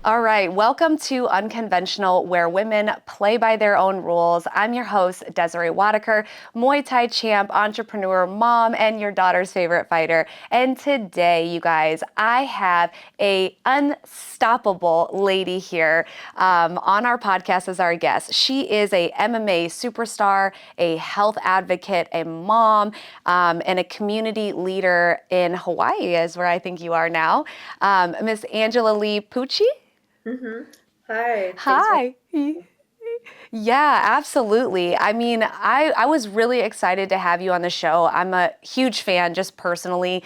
All right, welcome to Unconventional, where women play by their own rules. I'm your host, Desiree Wodicker, Muay Thai champ, entrepreneur, mom, and your daughter's favorite fighter. And today, you guys, I have a unstoppable lady here on our podcast as our guest. She is a MMA superstar, a health advocate, a mom, and a community leader in Hawaii, is where I think you are now. Miss Angela Lee Pucci. Mm-hmm. Hi, thanks for Hi. Yeah, absolutely. I mean, I was really excited to have you on the show. I'm a huge fan, just personally,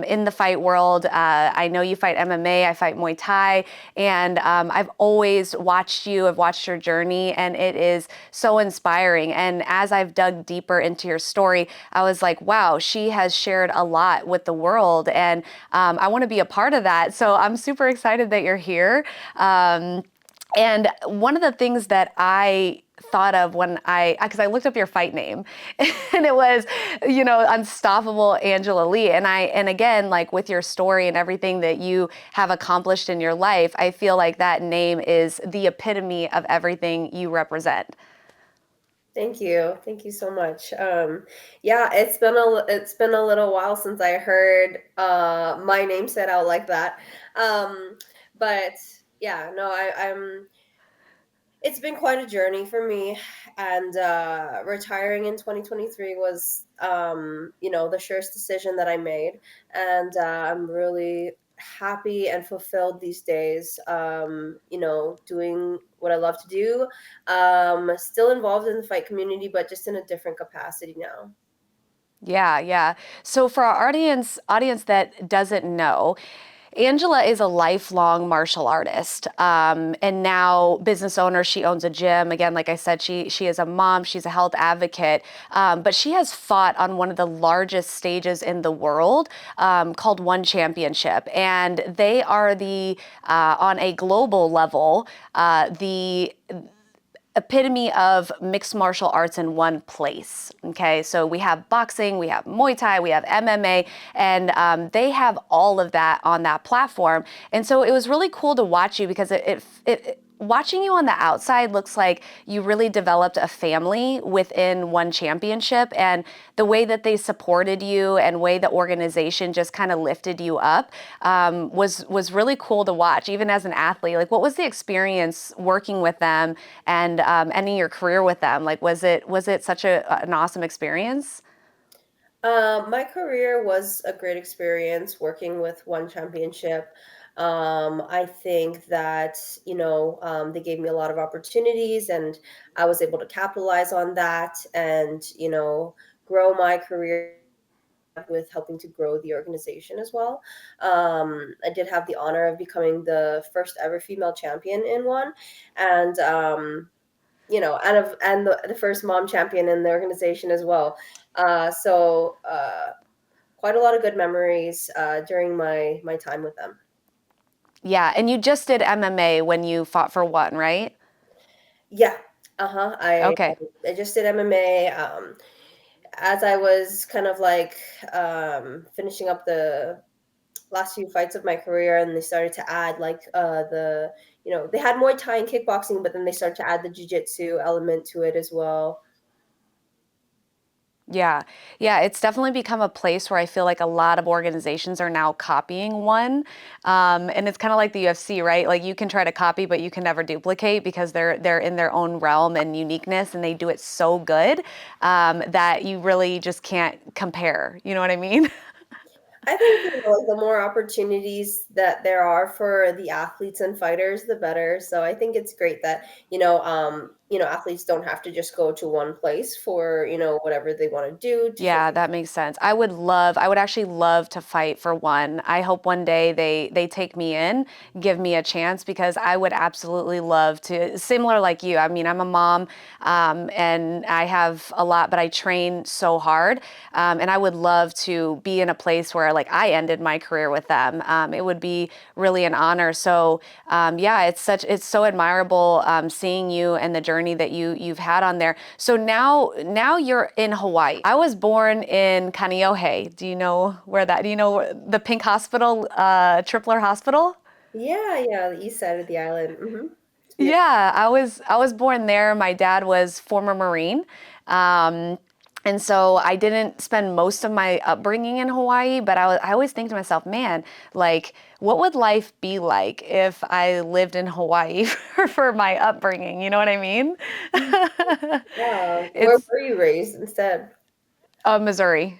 in the fight world. I know you fight MMA, I fight Muay Thai, and I've always watched you, I've watched your journey, and it is so inspiring. And as I've dug deeper into your story, I was like, wow, she has shared a lot with the world, and I want to be a part of that. So I'm super excited that you're here. And one of the things that I thought of because I looked up your fight name, and it was, Unstoppable Angela Lee. And again, like with your story and everything that you have accomplished in your life, I feel like that name is the epitome of everything you represent. Thank you. Thank you so much. Yeah, it's been a little while since I heard my name said out like that. Um, but yeah, no, I'm it's been quite a journey for me, and retiring in 2023 was the surest decision that I made, and I'm really happy and fulfilled these days, doing what I love to do. Still involved in the fight community, but just in a different capacity now. Yeah, yeah. So for our audience that doesn't know, Angela is a lifelong martial artist, and now business owner. She owns a gym. Again, like I said, she is a mom. She's a health advocate, but she has fought on one of the largest stages in the world, called One Championship, and they are the on a global level the epitome of mixed martial arts in one place. Okay, so we have boxing, we have Muay Thai, we have MMA, and they have all of that on that platform. And so it was really cool to watch you because watching you on the outside looks like you really developed a family within One Championship, and the way that they supported you and way the organization just kind of lifted you up was really cool to watch, even as an athlete. Like, what was the experience working with them and ending your career with them? Like, was it such an awesome experience? My career was a great experience working with One Championship. I think that, they gave me a lot of opportunities, and I was able to capitalize on that and, grow my career with helping to grow the organization as well. I did have the honor of becoming the first ever female champion in one. And, the first mom champion in the organization as well. Quite a lot of good memories during my time with them. Yeah, and you just did MMA when you fought for one, right? Yeah, uh-huh. Okay. I just did MMA. As I was kind of like finishing up the last few fights of my career, and they started to add like they had Muay Thai and kickboxing, but then they started to add the jiu-jitsu element to it as well. Yeah. Yeah, it's definitely become a place where I feel like a lot of organizations are now copying one. And it's kind of like the UFC, right? Like you can try to copy, but you can never duplicate because they're in their own realm and uniqueness, and they do it so good that you really just can't compare. You know what I mean? I think like the more opportunities that there are for the athletes and fighters, the better. So I think it's great that athletes don't have to just go to one place for whatever they want to do to show. Yeah, that makes sense. I would actually love to fight for one. I hope one day they take me in, give me a chance, because I would absolutely love to, similar like you. I mean, I'm a mom, and I have a lot, but I train so hard. And I would love to be in a place where like I ended my career with them. It would be really an honor. So, yeah, it's so admirable, seeing you and the journey that you've had on there. So now you're in Hawaii. I was born in Kaneohe. Do you know where that? Do you know the Pink Hospital, Tripler Hospital? Yeah, yeah, the east side of the island. It's beautiful. Yeah, I was born there. My dad was former Marine. Um, and so I didn't spend most of my upbringing in Hawaii, but I always think to myself, man, like, what would life be like if I lived in Hawaii for my upbringing? You know what I mean? Yeah. Where It's were you raised instead? Missouri.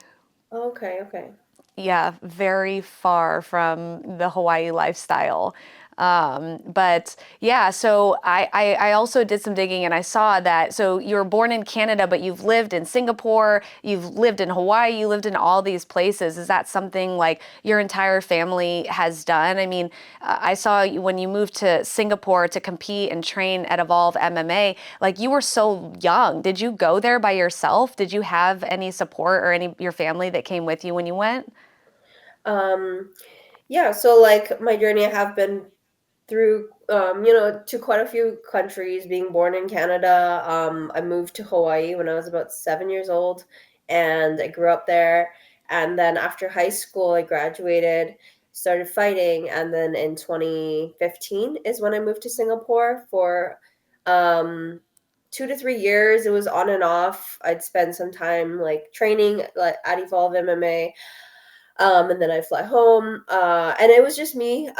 Okay, okay. Yeah, very far from the Hawaii lifestyle. But yeah, so I also did some digging and I saw that. So you were born in Canada, but you've lived in Singapore, you've lived in Hawaii, you lived in all these places. Is that something like your entire family has done? I mean, I saw when you moved to Singapore to compete and train at Evolve MMA, like you were so young. Did you go there by yourself? Did you have any support or any your family that came with you when you went? Um, yeah, so like my journey, I have been through to quite a few countries. Being born in Canada, I moved to Hawaii when I was about 7 years old, and I grew up there. And then after high school, I graduated, started fighting, and then in 2015 is when I moved to Singapore for um 2 to 3 years. It was on and off. I'd spend some time like training like at Evolve MMA, and then I fly home, and it was just me.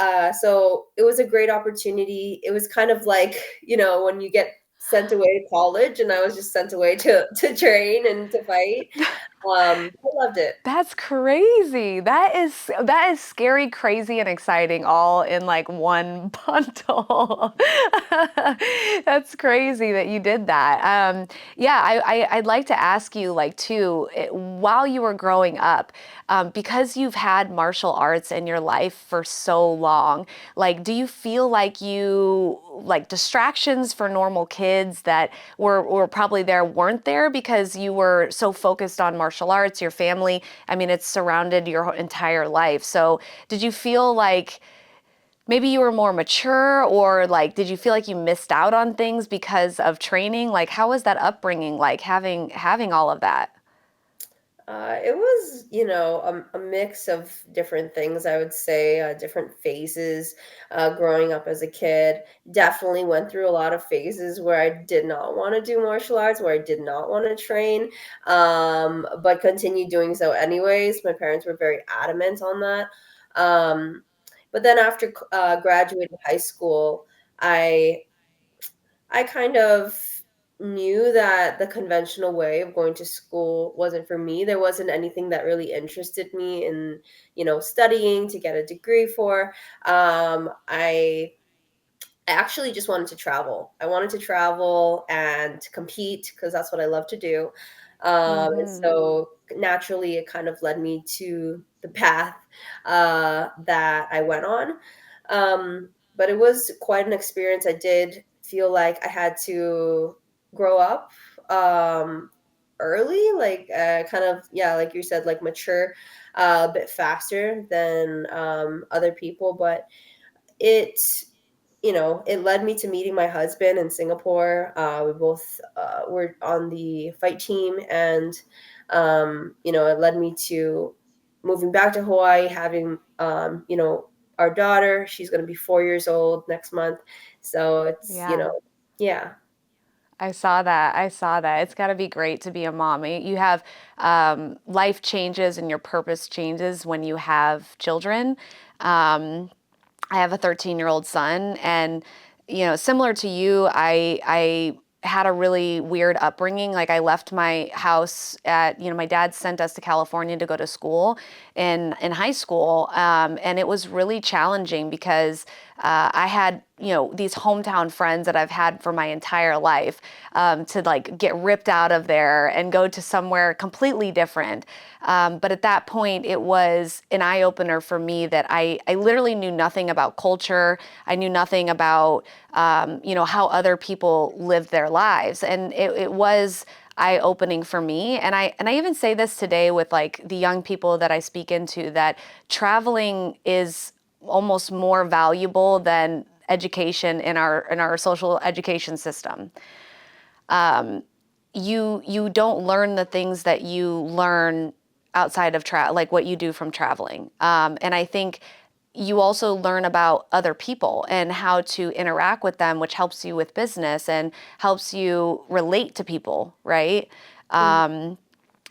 So it was a great opportunity. It was kind of like when you get sent away to college, and I was just sent away to train and to fight. I loved it. That's crazy. That is scary, crazy, and exciting all in like one bundle. That's crazy that you did that. Yeah, I'd like to ask you like too, while you were growing up, because you've had martial arts in your life for so long, like do you feel like you like distractions for normal kids that were probably there weren't there because you were so focused on martial arts, your family? I mean, it's surrounded your entire life. So, did you feel like maybe you were more mature or like did you feel like you missed out on things because of training? Like how was that upbringing like having all of that? It was, a mix of different things, I would say, different phases. Growing up as a kid, definitely went through a lot of phases where I did not want to do martial arts, where I did not want to train, but continued doing so anyways. My parents were very adamant on that. Um, but then after graduating high school, I I kind of knew that the conventional way of going to school wasn't for me. There wasn't anything that really interested me in, studying to get a degree for. I actually just wanted to travel. I wanted to travel and to compete because that's what I love to do. And Mhm. so naturally, it kind of led me to the path that I went on. But it was quite an experience. I did feel like I had to grow up early, like kind of, yeah, like you said, like mature a bit faster than other people. But it it led me to meeting my husband in Singapore. We both were on the fight team, and it led me to moving back to Hawaii, having our daughter. She's going to be 4 years old next month, so it's Yeah. yeah. I saw that. I saw that. It's got to be great to be a mom. You have life changes and your purpose changes when you have children. Um, I have a 13-year-old son, and similar to you, I had a really weird upbringing. Like I left my house at, my dad sent us to California to go to school in high school, and it was really challenging because I had these hometown friends that I've had for my entire life, to like get ripped out of there and go to somewhere completely different. But at that point, it was an eye opener for me that I literally knew nothing about culture. I knew nothing about how other people lived their lives, and it was eye opening for me. And I even say this today with like the young people that I speak into, that traveling is almost more valuable than education in our social education system. You don't learn the things that you learn outside of like what you do from traveling. And I think you also learn about other people and how to interact with them, which helps you with business and helps you relate to people, right? Mhm.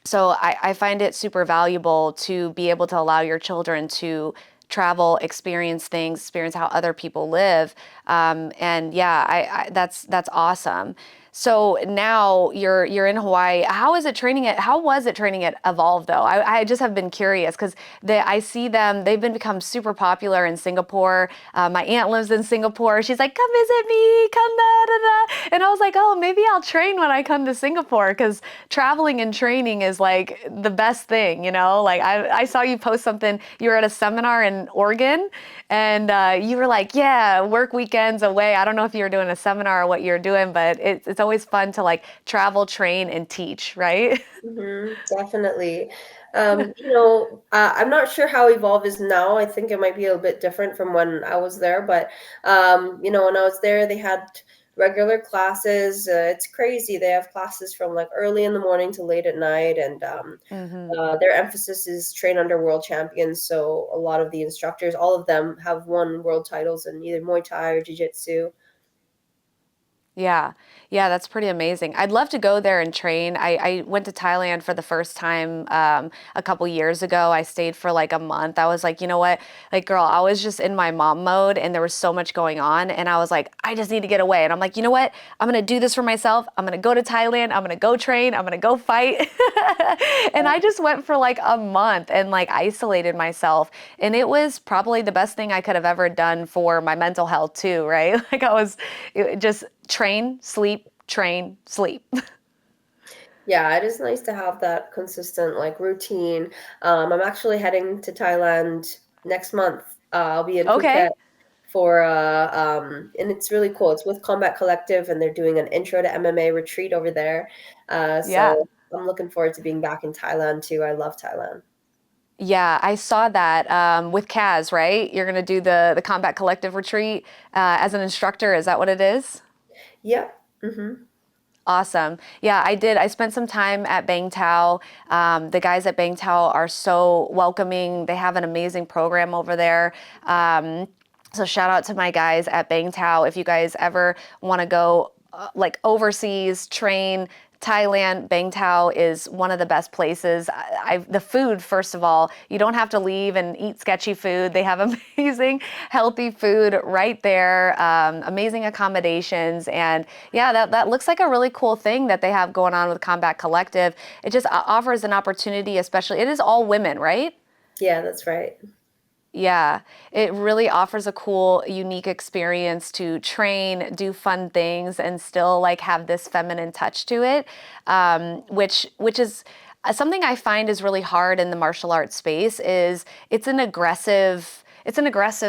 So I find it super valuable to be able to allow your children to travel, experience things, experience how other people live. And yeah, that's awesome. So now you're in Hawaii. How is it training at? How was it training at Evolve though? I just have been curious because I see them. They've been become super popular in Singapore. My aunt lives in Singapore. She's like, come visit me, come da da da. And I was like, oh, maybe I'll train when I come to Singapore because traveling and training is like the best thing, you know? Like I saw you post something. You were at a seminar in Oregon, and you were like, yeah, work weekends away. I don't know if you were doing a seminar or what you're doing, but it's always fun to like travel, train, and teach, right? Definitely. I'm not sure how Evolve is now. I think it might be a bit different from when I was there, but when I was there, they had regular classes. It's crazy. They have classes from like early in the morning to late at night, and Hmm. their emphasis is train under world champions. So a lot of the instructors, all of them, have won world titles in either Muay Thai or Jiu Jitsu. Yeah, yeah, that's pretty amazing. I'd love to go there and train. I went to Thailand for the first time a couple years ago. I stayed for like a month. I was like, you know what? Like, girl, I was just in my mom mode and there was so much going on. And I was like, I just need to get away. And I'm like, you know what? I'm going to do this for myself. I'm going to go to Thailand. I'm going to go train. I'm going to go fight. And I just went for like a month and like isolated myself. And it was probably the best thing I could have ever done for my mental health, too, right? Like, just train, sleep, train, sleep. Yeah, it is nice to have that consistent like routine. I'm actually heading to Thailand next month. I'll be in Phuket Okay. for and it's really cool. It's with Combat Collective, and they're doing an intro to MMA retreat over there. Yeah. So I'm looking forward to being back in Thailand too. I love Thailand. Yeah, I saw that with Kaz, right? You're going to do the Combat Collective retreat as an instructor. Is that what it is? Yep. Mm-hmm. Awesome. Yeah, I did. I spent some time at Bang Tao. The guys at Bang Tao are so welcoming. They have an amazing program over there. So shout out to my guys at Bang Tao. If you guys ever want to go like overseas, train, Thailand, Bang Tao is one of the best places. The food, first of all, you don't have to leave and eat sketchy food. They have amazing, healthy food right there, amazing accommodations, and yeah, that looks like a really cool thing that they have going on with Combat Collective. It just offers an opportunity, especially it is all women, right? Yeah, that's right. Yeah, it really offers a cool, unique experience to train, do fun things, and still like have this feminine touch to it, which is something I find is really hard in the martial arts space. Is it's an aggressive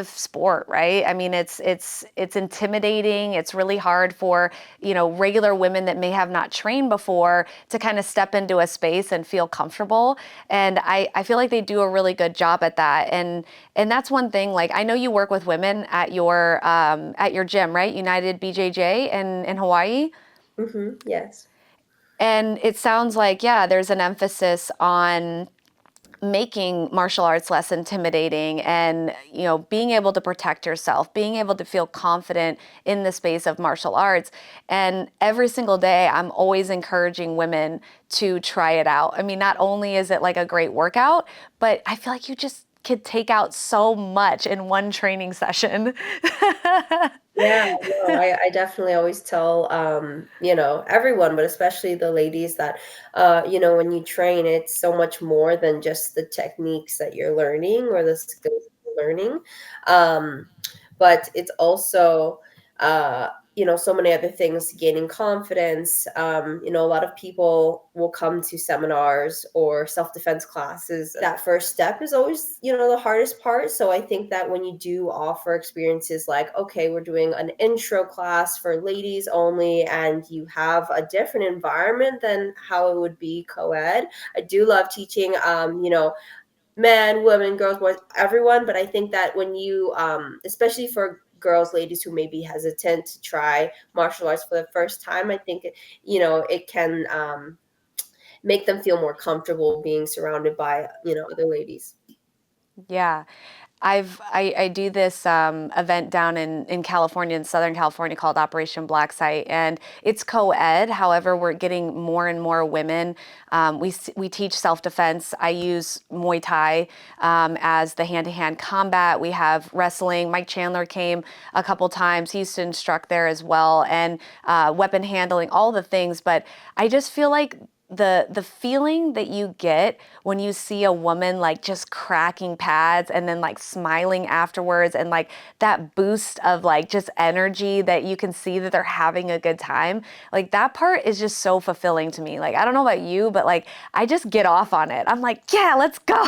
sport, right? I mean, it's intimidating. It's really hard for regular women that may have not trained before to kind of step into a space and feel comfortable. And I feel like they do a really good job at that. And that's one thing. Like I know you work with women at your gym, right? United BJJ in Hawaii. Mm-hmm. Yes. And it sounds like, yeah, there's an emphasis on making martial arts less intimidating and being able to protect yourself, being able to feel confident in the space of martial arts. And every single day I'm always encouraging women to try it out. I mean, not only is it like a great workout, but I feel like you just could take out so much in one training session. Yeah, no, I definitely always tell everyone, but especially the ladies that when you train, it's so much more than just the techniques that you're learning or the skills you're learning. Um, but it's also so many other things, gaining confidence. A lot of people will come to seminars or self-defense classes. That first step is always, the hardest part. So I think that when you do offer experiences like, okay, we're doing an intro class for ladies only, and you have a different environment than how it would be co-ed. I do love teaching, men, women, girls, boys, everyone. But I think that when you, especially for girls, ladies who may be hesitant to try martial arts for the first time, I think, it can make them feel more comfortable being surrounded by, other ladies. Yeah. I do this event down in California, in Southern California, called Operation Black Site, and it's co-ed. However, we're getting more and more women. We teach self-defense. I use Muay Thai as the hand-to-hand combat. We have wrestling. Mike Chandler came a couple times. He used to instruct there as well, and weapon handling, all the things. But I just feel like the feeling that you get when you see a woman like just cracking pads and then like smiling afterwards, and like that boost of like just energy that you can see that they're having a good time, like that part is just so fulfilling to me. Like I don't know about you, but like I just get off on it. I'm like, yeah, let's go.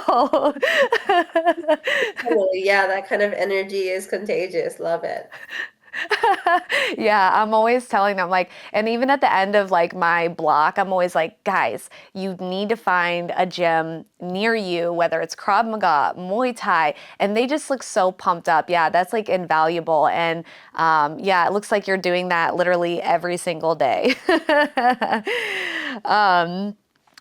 Totally. Yeah, that kind of energy is contagious. Love it. Yeah, I'm always telling them like, and even at the end of like my block, I'm always like, guys, you need to find a gym near you, whether it's Krav Maga, Muay Thai, and they just look so pumped up. Yeah, that's like invaluable. And yeah, it looks like you're doing that literally every single day.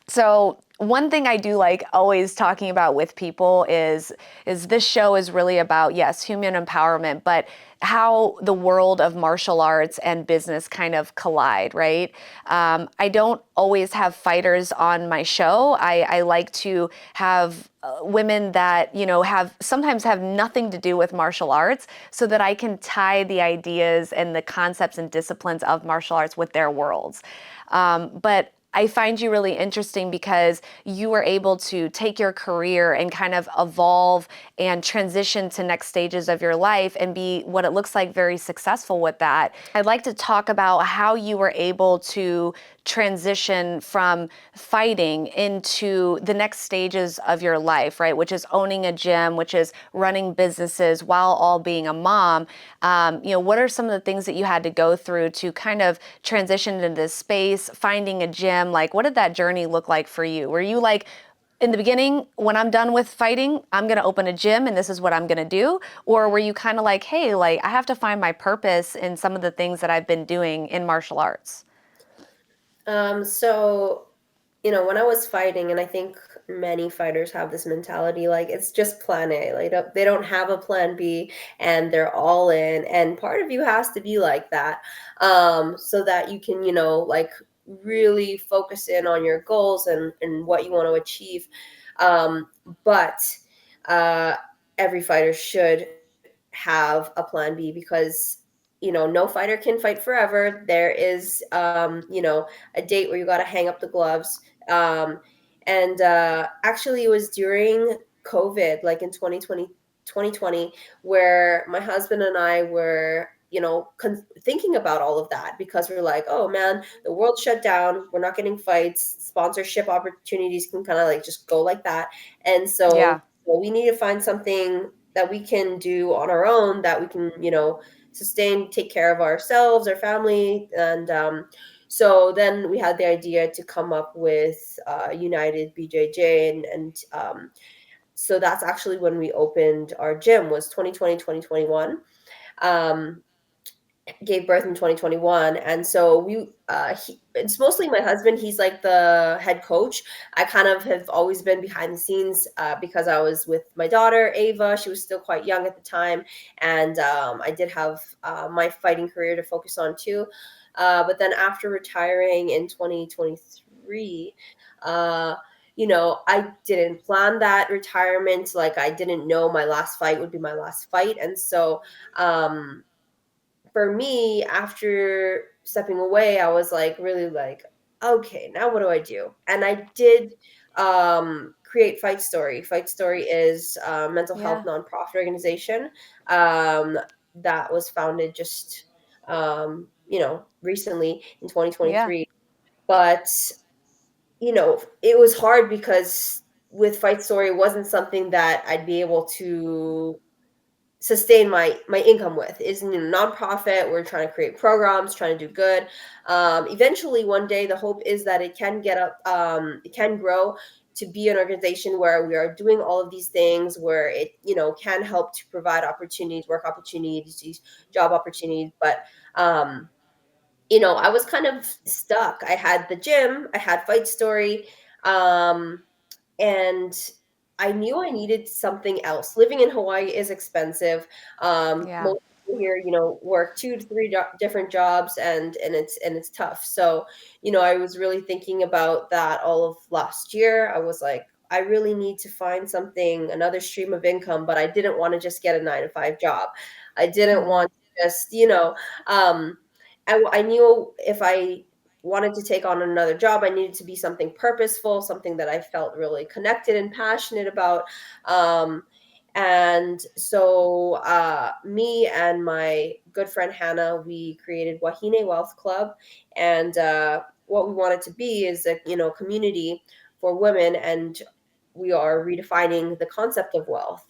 So one thing I do like always talking about with people is this show is really about, yes, human empowerment, but how the world of martial arts and business kind of collide, right? I don't always have fighters on my show. I like to have women that have sometimes have nothing to do with martial arts, so that I can tie the ideas and the concepts and disciplines of martial arts with their worlds. But I find you really interesting because you were able to take your career and kind of evolve and transition to next stages of your life and be what it looks like very successful with that. I'd like to talk about how you were able to transition from fighting into the next stages of your life, right? Which is owning a gym, which is running businesses while all being a mom. What are some of the things that you had to go through to kind of transition into this space, finding a gym? Like, what did that journey look like for you? Were you like, in the beginning, when I'm done with fighting, I'm going to open a gym and this is what I'm going to do? Or were you kind of like, hey, like, I have to find my purpose in some of the things that I've been doing in martial arts? So, when I was fighting, and I think many fighters have this mentality, like it's just plan A. Like they don't have a plan B, and they're all in. And part of you has to be like that, so that you can, like really focus in on your goals and what you want to achieve. Um, but uh, every fighter should have a plan B, because no fighter can fight forever. There is a date where you got to hang up the gloves. And actually, it was during COVID, like in 2020, where my husband and I were thinking about all of that, because we're like, oh man, the world shut down, we're not getting fights, sponsorship opportunities can kind of like just go like that. And so Yeah. well, we need to find something that we can do on our own, that we can, sustain, take care of ourselves, our family. And so then we had the idea to come up with United BJJ. And so that's actually when we opened our gym, was 2020, 2021. Um, gave birth in 2021. And so it's mostly my husband, he's like the head coach. I kind of have always been behind the scenes, because I was with my daughter Ava, she was still quite young at the time. And I did have my fighting career to focus on too. But then after retiring in 2023, I didn't plan that retirement. Like, I didn't know my last fight would be my last fight. And so for me, after stepping away, I was like really like, okay, now what do I do? And I did create Fight Story. Fight Story is a mental health Yeah. nonprofit organization um, that was founded just recently in Yeah. 2023. But it was hard, because with Fight Story, it wasn't something that I'd be able to sustain my income with. Is nonprofit, we're trying to create programs, trying to do good. Eventually one day, the hope is that it can get up, it can grow to be an organization where we are doing all of these things, where it can help to provide opportunities, work opportunities, job opportunities. But I was kind of stuck. I had the gym, I had Fight Story, and I knew I needed something else. Living in Hawaii is expensive. Yeah. Most people here, work 2 to 3 different jobs, and it's tough. So, I was really thinking about that all of last year. I was like, I really need to find something, another stream of income, but I didn't want to just get a 9 to 5 job. I didn't Hmm. want to just, um, I knew if I wanted to take on another job, I needed to be something purposeful, something that I felt really connected and passionate about. Um, and so, me and my good friend Hannah, we created Wahine Wealth Club, and what we wanted to be is a community for women, and we are redefining the concept of wealth.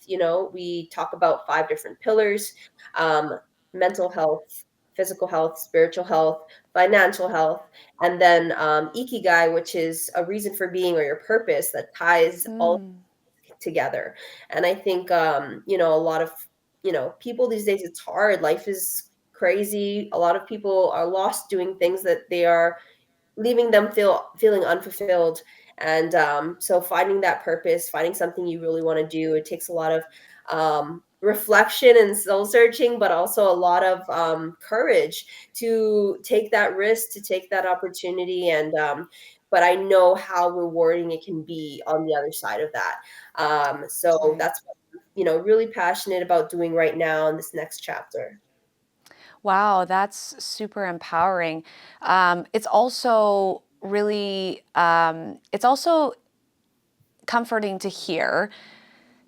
We talk about 5 different pillars: um, mental health, physical health, spiritual health, financial health, and then ikigai, which is a reason for being or your purpose that ties all Mm, together. And I think a lot of people these days, it's hard. Life is crazy. A lot of people are lost doing things that they are leaving them feeling unfulfilled. And so finding that purpose, finding something you really want to do, it takes a lot of reflection and soul searching, but also a lot of courage to take that risk, to take that opportunity. And but I know how rewarding it can be on the other side of that. So right. that's what really passionate about doing right now in this next chapter. Wow, that's super empowering. It's also really, it's also comforting to hear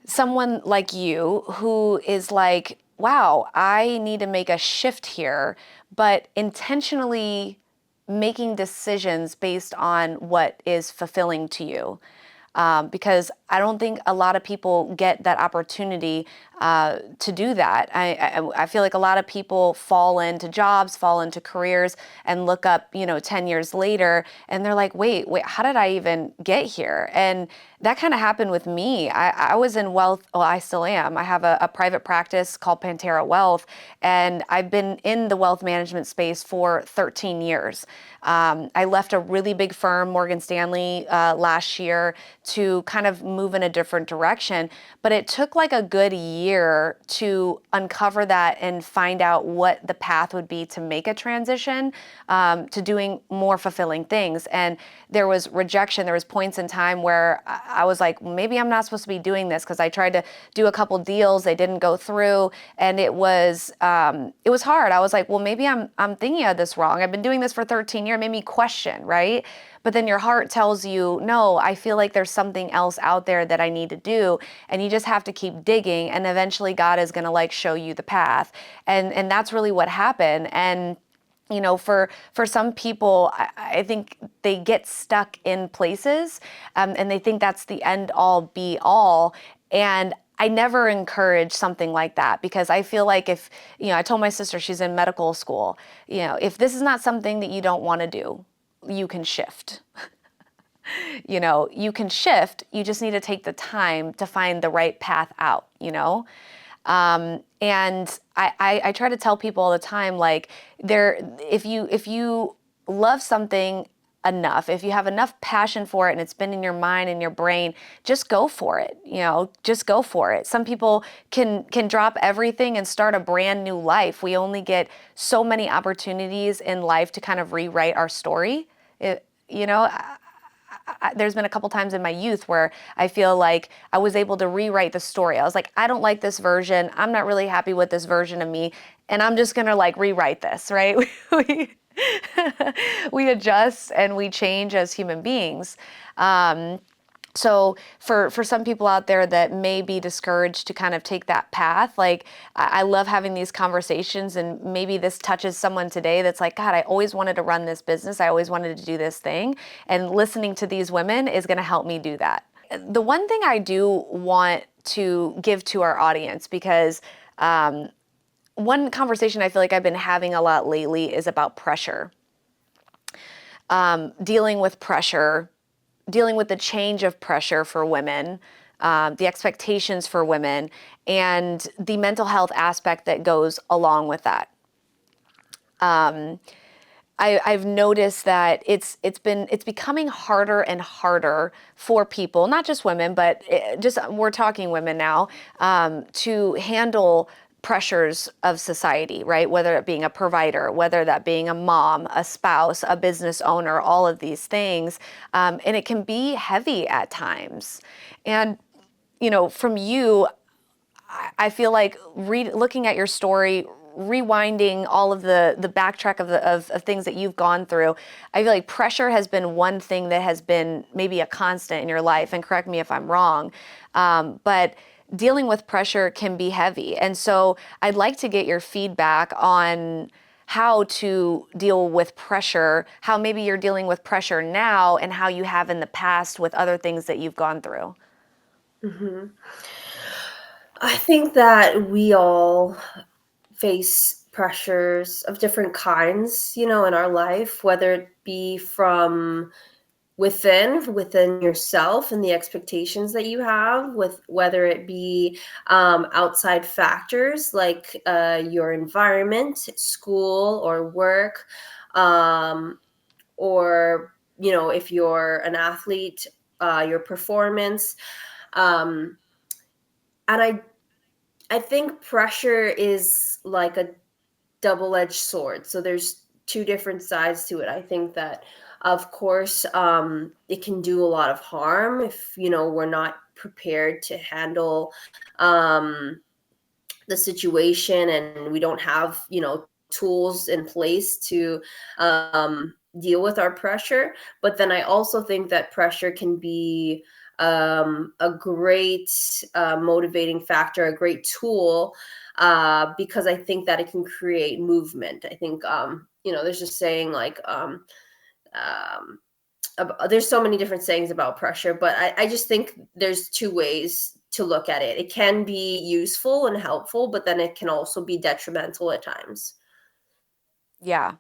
someone like you who is like, wow, I need to make a shift here, but intentionally making decisions based on what is fulfilling to you. Because I don't think a lot of people get that opportunity to do that. I feel like a lot of people fall into jobs, fall into careers, and look up, 10 years later, and they're like, wait, how did I even get here? And that kind of happened with me. I was in wealth, well, I still am. I have a private practice called Pantera Wealth, and I've been in the wealth management space for 13 years. I left a really big firm, Morgan Stanley, last year to kind of move in a different direction. But it took like a good year to uncover that and find out what the path would be to make a transition to doing more fulfilling things. And there was rejection. There was points in time where I was like, maybe I'm not supposed to be doing this, because I tried to do a couple deals, they didn't go through, and it was hard. I was like, well, maybe I'm thinking of this wrong. I've been doing this for 13 years. It made me question, right? But then your heart tells you, no, I feel like there's something else out there that I need to do. And you just have to keep digging. And eventually God is going to like show you the path. And that's really what happened. And for some people, I think they get stuck in places, and they think that's the end all be all. And I never encourage something like that, because I feel like if, I told my sister, she's in medical school, if this is not something that you don't want to do, you can shift. You can shift. You just need to take the time to find the right path out. And I try to tell people all the time, like, if you love something enough, if you have enough passion for it and it's been in your mind and your brain, just go for it. Just go for it. Some people can drop everything and start a brand new life. We only get so many opportunities in life to kind of rewrite our story. It, you know, there's been a couple times in my youth where I feel like I was able to rewrite the story. I was like, I don't like this version. I'm not really happy with this version of me, and I'm just gonna like rewrite this, right? we, we adjust and we change as human beings. So for some people out there that may be discouraged to kind of take that path, like, I love having these conversations, and maybe this touches someone today that's like, God, I always wanted to run this business. I always wanted to do this thing. And listening to these women is going to help me do that. The one thing I do want to give to our audience, because one conversation I feel like I've been having a lot lately is about pressure, dealing with pressure, dealing with the change of pressure for women, the expectations for women, and the mental health aspect that goes along with that. I've noticed that it's becoming harder and harder for people, not just women, but just we're talking women now, to handle pressures of society, right? Whether it being a provider, whether that being a mom, a spouse, a business owner, all of these things, and it can be heavy at times. And from you, I feel like looking at your story, rewinding all of the backtrack of things that you've gone through, I feel like pressure has been one thing that has been maybe a constant in your life. And correct me if I'm wrong, but dealing with pressure can be heavy. And so I'd like to get your feedback on how to deal with pressure, how maybe you're dealing with pressure now, and how you have in the past with other things that you've gone through. Hmm. I think that we all face pressures of different kinds, in our life, whether it be from within yourself and the expectations that you have, with whether it be outside factors like your environment, school or work, um, or if you're an athlete, your performance. um, and I think pressure is like a double-edged sword. So there's two different sides to it. I think that, of course, it can do a lot of harm if we're not prepared to handle um, the situation, and we don't have tools in place to deal with our pressure. But then I also think that pressure can be a great motivating factor, a great tool, because I think that it can create movement. I think there's just saying like um, there's so many different sayings about pressure, but I just think there's two ways to look at it. It can be useful and helpful, but then it can also be detrimental at times. Yeah.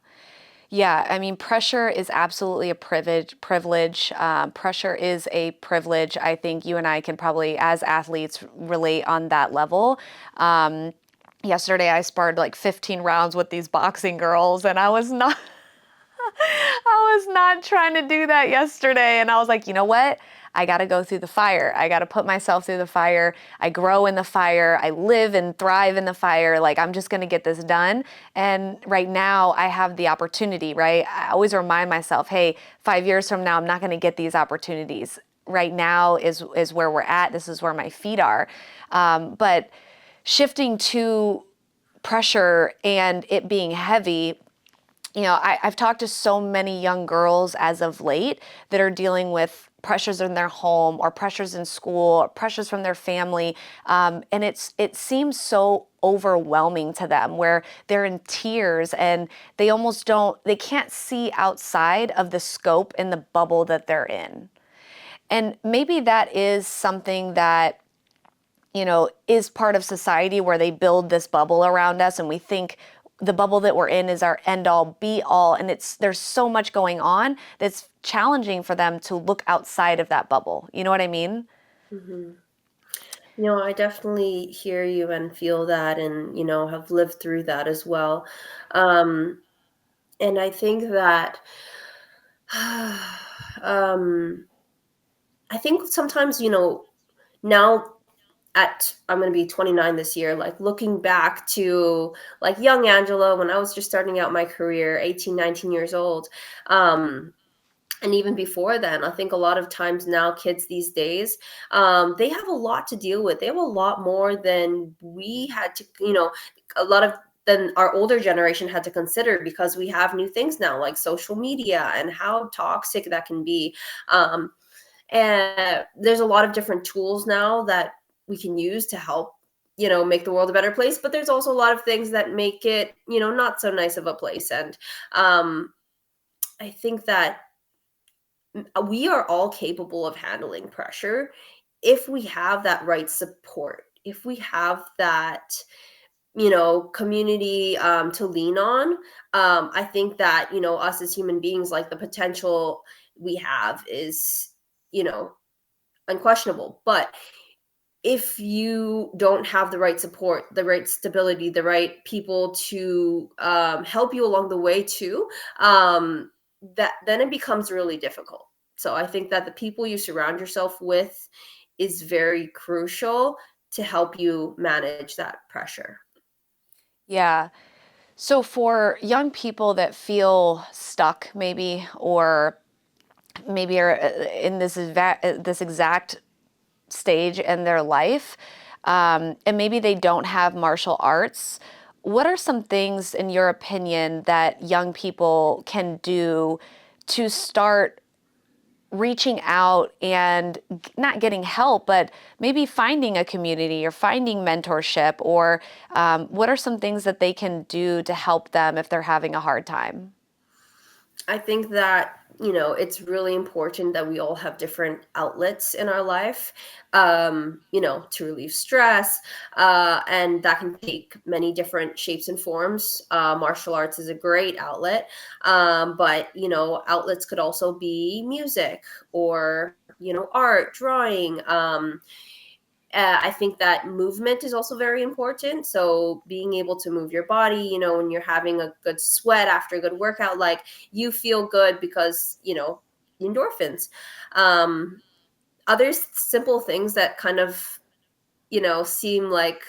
Yeah, I mean, pressure is absolutely a privilege. Pressure is a privilege. I think you and I can probably, as athletes, relate on that level. Yesterday, I sparred like 15 rounds with these boxing girls, and I was not. I was not trying to do that yesterday. And I was like, you know what? I got to go through the fire. I got to put myself through the fire. I grow in the fire. I live and thrive in the fire. Like, I'm just going to get this done. And right now, I have the opportunity, right? I always remind myself, hey, 5 years from now, I'm not going to get these opportunities. Right now is where we're at. This is where my feet are. But shifting to pressure and it being heavy, I've talked to so many young girls as of late that are dealing with pressures in their home or pressures in school or pressures from their family. And it seems so overwhelming to them where they're in tears and they can't see outside of the scope and the bubble that they're in. And maybe that is something that is part of society where they build this bubble around us and we think the bubble that we're in is our end all be all. And there's so much going on that's challenging for them to look outside of that bubble. You know what I mean? Hmm. I definitely hear you and feel that, and have lived through that as well. um, and I think that um, I think sometimes now, at I'm going to be 29 this year, like looking back to like young Angela when I was just starting out my career, 18, 19 years old. um and even before then, I think a lot of times now kids these days, they have a lot to deal with. They have a lot more than we had to, a lot of than our older generation had to consider, because we have new things now like social media and how toxic that can be. And there's a lot of different tools now that we can use to help, make the world a better place. But there's also a lot of things that make it, not so nice of a place. And um, I think that we are all capable of handling pressure if we have that right support, if we have that community to lean on. I think that us as human beings, like the potential we have is you know unquestionable. But if you don't have the right support, the right stability, the right people to help you along the way too, that then it becomes really difficult. So I think that the people you surround yourself with is very crucial to help you manage that pressure. Yeah. So for young people that feel stuck, maybe, or maybe are in this exact stage in their life, and maybe they don't have martial arts, what are some things, in your opinion, that young people can do to start reaching out and not getting help, but maybe finding a community or finding mentorship? Or what are some things that they can do to help them if they're having a hard time? I think that, it's really important that we all have different outlets in our life, to relieve stress. And that can take many different shapes and forms. Martial arts is a great outlet. But, outlets could also be music or, art, drawing. I think that movement is also very important. So being able to move your body, when you're having a good sweat after a good workout, like you feel good because, endorphins. Um, Other simple things that kind of, seem like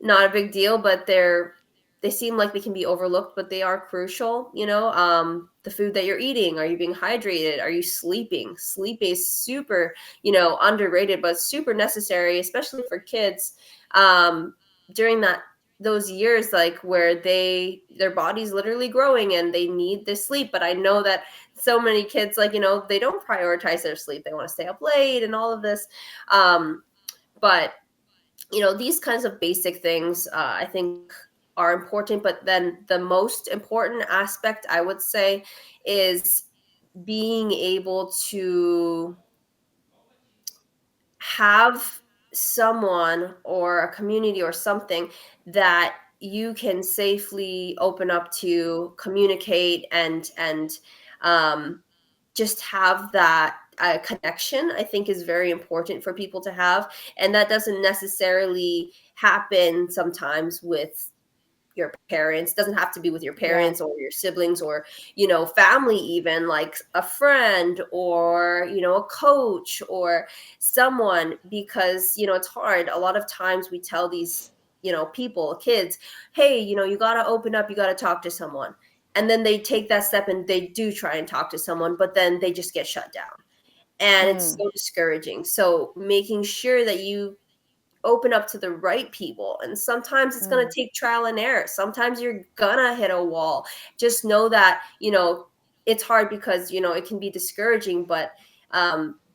not a big deal, but they seem like they can be overlooked, but they are crucial. The food that you're eating, are you being hydrated? Are you sleeping? Sleep is super, underrated, but super necessary, especially for kids. During those years, like where their body's literally growing and they need this sleep. But I know that so many kids, like, they don't prioritize their sleep. They want to stay up late and all of this. But these kinds of basic things, I think, are important. But then the most important aspect, I would say, is being able to have someone or a community or something that you can safely open up to, communicate, and um, just have that connection. I think is very important for people to have, and that doesn't necessarily happen sometimes with your parents. Doesn't have to be with your Yeah. parents or your siblings or, family, even like a friend or, a coach or someone, because, it's hard. A lot of times we tell these, people, kids, hey, you got to open up, you got to talk to someone. And then they take that step and they do try and talk to someone, but then they just get shut down. And it's Mm, so discouraging. So making sure that you open up to the right people. And sometimes it's going to mm, take trial and error. Sometimes you're going to hit a wall. Just know that, it's hard because, it can be discouraging. But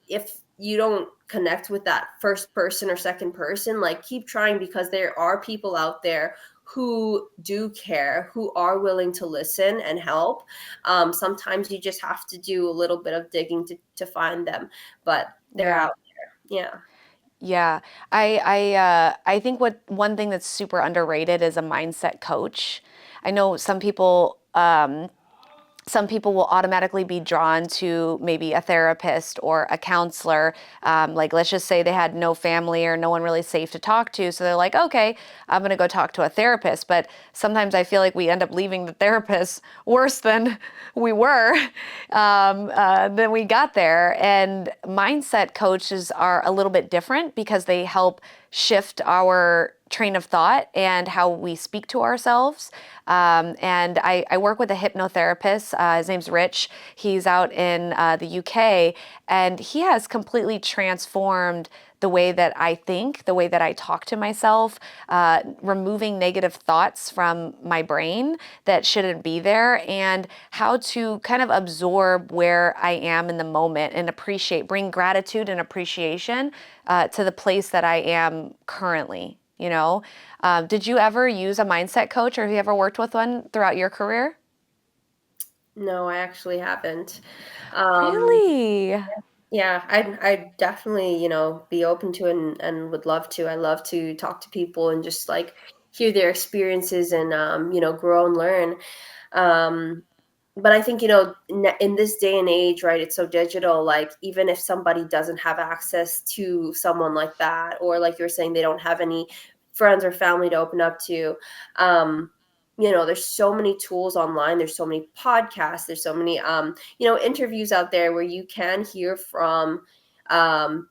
if you don't connect with that first person or second person, like keep trying, because there are people out there who do care, who are willing to listen and help. Sometimes you just have to do a little bit of digging to find them, but they're yeah. out there. Yeah. Yeah, I think what one thing that's super underrated is a mindset coach. I know some people will automatically be drawn to maybe a therapist or a counselor. Like, let's just say they had no family or no one really safe to talk to. So they're like, okay, I'm going to go talk to a therapist. But sometimes I feel like we end up leaving the therapist worse than we were, than we got there. And mindset coaches are a little bit different because they help shift our train of thought and how we speak to ourselves. And I work with a hypnotherapist. His name's Rich. He's out in the UK, and he has completely transformed the way that I think, the way that I talk to myself, removing negative thoughts from my brain that shouldn't be there, and how to kind of absorb where I am in the moment and appreciate, bring gratitude and appreciation to the place that I am currently. Did you ever use a mindset coach, or have you ever worked with one throughout your career? No, I actually haven't. Um, Really? yeah, I'd definitely, be open to it, and would love to. I love to talk to people and just like hear their experiences and grow and learn. Um, but I think, in this day and age, right, it's so digital. Like, even if somebody doesn't have access to someone like that, or like you're saying, they don't have any friends or family to open up to, um, there's so many tools online. There's so many podcasts. There's so many, interviews out there where you can hear from, um,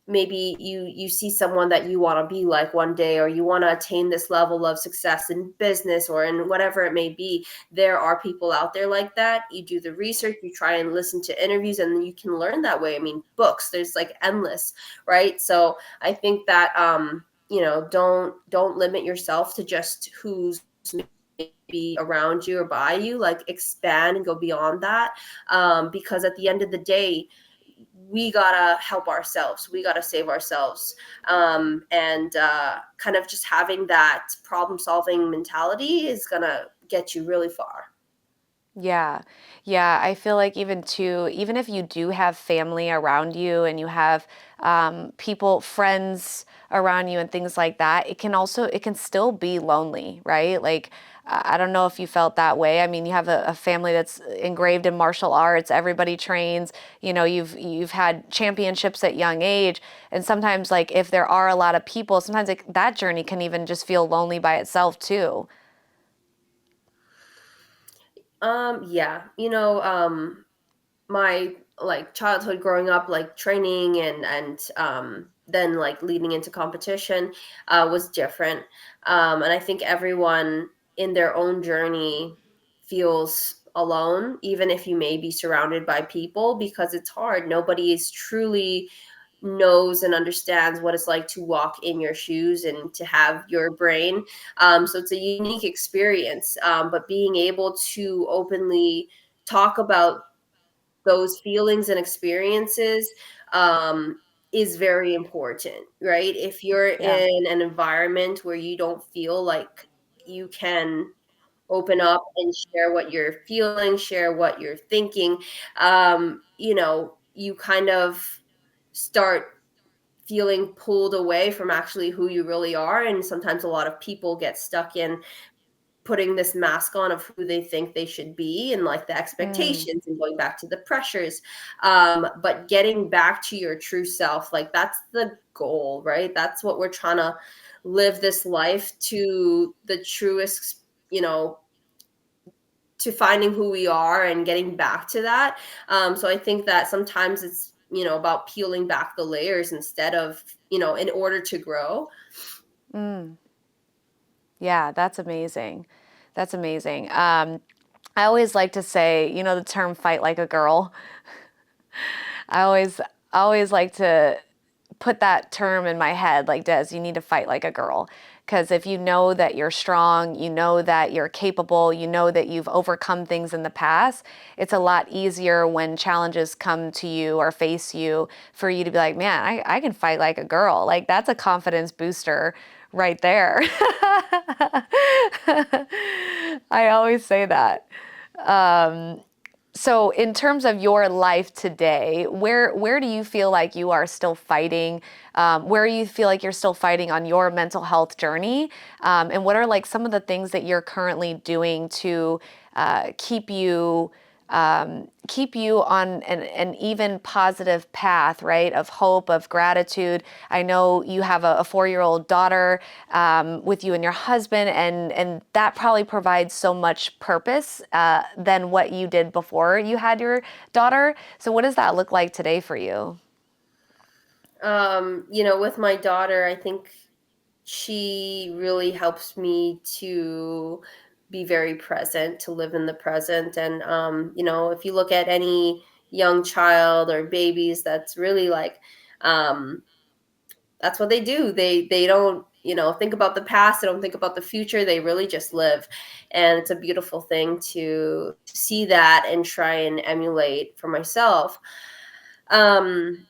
maybe you see someone that you want to be like one day, or you want to attain this level of success in business or in whatever it may be. There are people out there like that. You do the research, you try and listen to interviews, and then you can learn that way. I mean, books, there's like endless, right? So I think that, don't limit yourself to just who's maybe around you or by you. Like, expand and go beyond that, because at the end of the day, we gotta help ourselves, we gotta save ourselves, and kind of just having that problem solving mentality is gonna get you really far. Yeah. Yeah. I feel like even too, even if you do have family around you and you have people, friends around you and things like that, it can still be lonely, right? Like, I don't know if you felt that way. I mean, you have a family that's engraved in martial arts, everybody trains, you've had championships at young age. And sometimes like if there are a lot of people, sometimes like, that journey can even just feel lonely by itself too. Yeah, my like childhood growing up, like training and then like leading into competition, was different, and I think everyone in their own journey feels alone, even if you may be surrounded by people, because it's hard. Nobody is truly knows and understands what it's like to walk in your shoes and to have your brain. So it's a unique experience, but being able to openly talk about those feelings and experiences, is very important, right? If you're Yeah. in an environment where you don't feel like you can open up and share what you're feeling, share what you're thinking, you kind of start feeling pulled away from actually who you really are. And sometimes a lot of people get stuck in putting this mask on of who they think they should be, and like the Mm. expectations and going back to the pressures, but getting back to your true self, like that's the goal, right? That's what we're trying to live this life to the truest, you know to finding who we are and getting back to that. So I think that sometimes it's, about peeling back the layers instead of, in order to grow. Mm. Yeah, that's amazing. That's amazing. I always like to say, the term fight like a girl. I always, I always like to put that term in my head like, Des, you need to fight like a girl. Because if you know that you're strong, you know that you're capable, you know that you've overcome things in the past, it's a lot easier when challenges come to you or face you for you to be like, man, I can fight like a girl. Like, that's a confidence booster right there. I always say that. So, in terms of your life today, where do you feel like you are still fighting? Where you feel like you're still fighting on your mental health journey? And what are like some of the things that you're currently doing to keep you on an even positive path, right? Of hope, of gratitude. I know you have a 4-year-old daughter with you and your husband, and that probably provides so much purpose than what you did before you had your daughter. So, what does that look like today for you? With my daughter, I think she really helps me to be very present, to live in the present. And, if you look at any young child or babies, that's really like, um, that's what they do. They don't, think about the past. They don't think about the future. They really just live. And it's a beautiful thing to see that and try and emulate for myself. Um,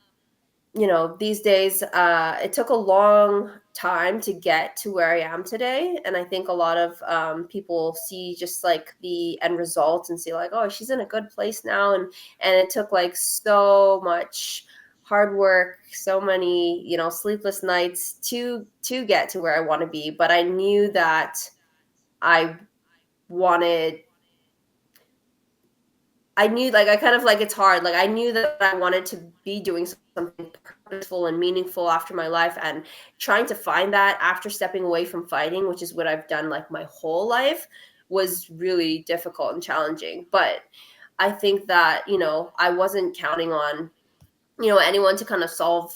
these days, it took a long time to get to where I am today. And I think a lot of, people see just like the end results and see like, oh, she's in a good place now. And it took like so much hard work, so many, sleepless nights to get to where I want to be. But I knew that I wanted I knew, like, I kind of like, it's hard. Like, I knew that I wanted to be doing something purposeful and meaningful after my life, and trying to find that after stepping away from fighting, which is what I've done like my whole life, was really difficult and challenging. But I think that, I wasn't counting on, anyone to kind of solve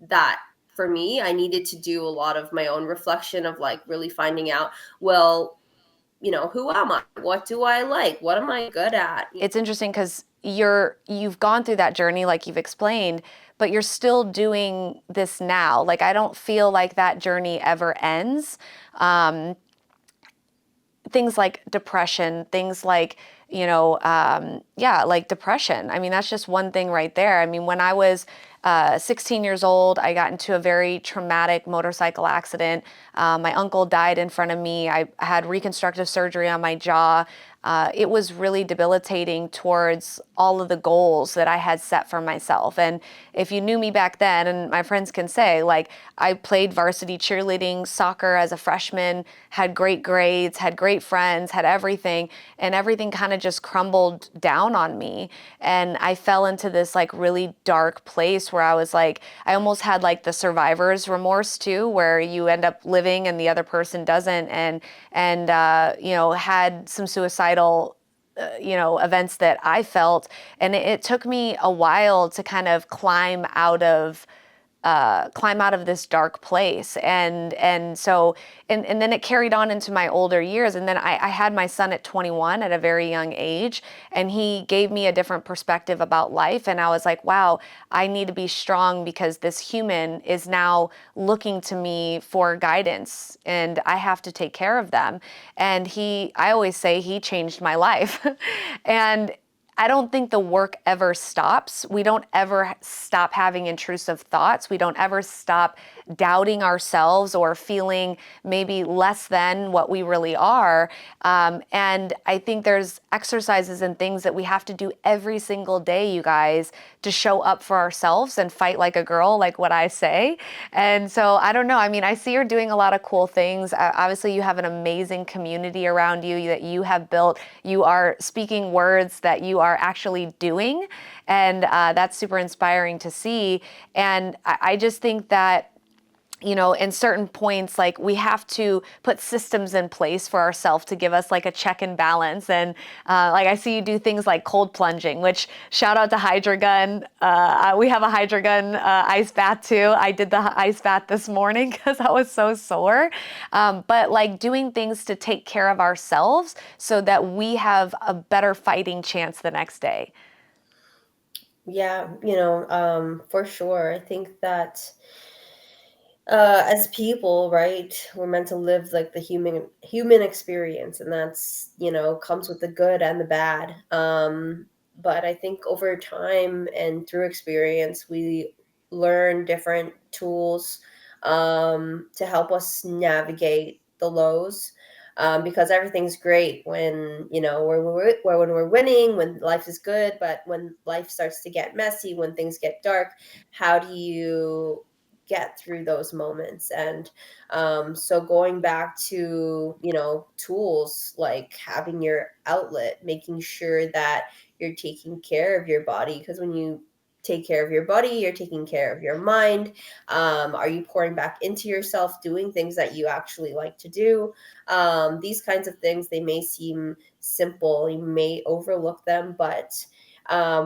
that for me. I needed to do a lot of my own reflection of like really finding out, well, who am I? What do I like? What am I good at? It's interesting because you've gone through that journey like you've explained, but you're still doing this now. Like I don't feel like that journey ever ends. Um, Things like depression, things like, yeah, like depression. I mean, that's just one thing right there. I mean, when I was 16 years old, I got into a very traumatic motorcycle accident. My uncle died in front of me. I had reconstructive surgery on my jaw. It was really debilitating towards all of the goals that I had set for myself. And if you knew me back then, and my friends can say, like, I played varsity cheerleading, soccer as a freshman, had great grades, had great friends, had everything, and everything kind of just crumbled down on me. And I fell into this like really dark place where I was like, I almost had like the survivor's remorse too, where you end up living and the other person doesn't, and had some suicidal events that I felt. And it took me a while to kind of climb out of this dark place. And then it carried on into my older years. And then I had my son at 21 at a very young age, and he gave me a different perspective about life. And I was like, wow, I need to be strong because this human is now looking to me for guidance and I have to take care of them. And I always say he changed my life. And I don't think the work ever stops. We don't ever stop having intrusive thoughts. We don't ever stop doubting ourselves or feeling maybe less than what we really are. And I think there's exercises and things that we have to do every single day, you guys, to show up for ourselves and fight like a girl, like what I say. And so I don't know. I mean, I see you're doing a lot of cool things. Obviously, you have an amazing community around you that you have built. You are speaking words that you are actually doing. And that's super inspiring to see. And I just think that in certain points, like we have to put systems in place for ourselves to give us like a check and balance. And like I see you do things like cold plunging, which shout out to Hydra Gun. We have a Hydra Gun ice bath too. I did the ice bath this morning because I was so sore. But like doing things to take care of ourselves so that we have a better fighting chance the next day. Yeah, for sure. I think that as people, right, we're meant to live like the human experience, and that's, comes with the good and the bad. But I think over time and through experience, we learn different tools to help us navigate the lows. Because everything's great when, when we're winning, when life is good, but when life starts to get messy, when things get dark, how do you get through those moments? And so going back to, tools like having your outlet, making sure that you're taking care of your body, because when you take care of your body, you're taking care of your mind. Are you pouring back into yourself, doing things that you actually like to do? These kinds of things, they may seem simple, you may overlook them, but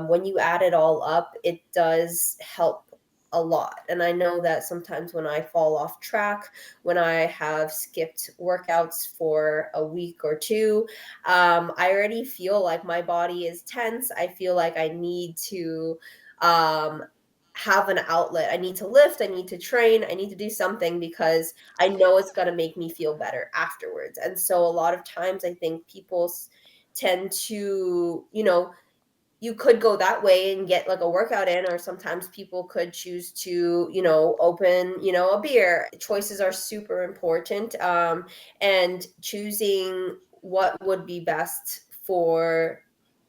when you add it all up, it does help a lot. And I know that sometimes when I fall off track, when I have skipped workouts for a week or two, I already feel like my body is tense. I feel like I need to um, have an outlet. I need to lift, I need to train, I need to do something because I know it's going to make me feel better afterwards. And so a lot of times I think people tend to, you could go that way and get like a workout in, or sometimes people could choose to, open, a beer. Choices are super important. And choosing what would be best for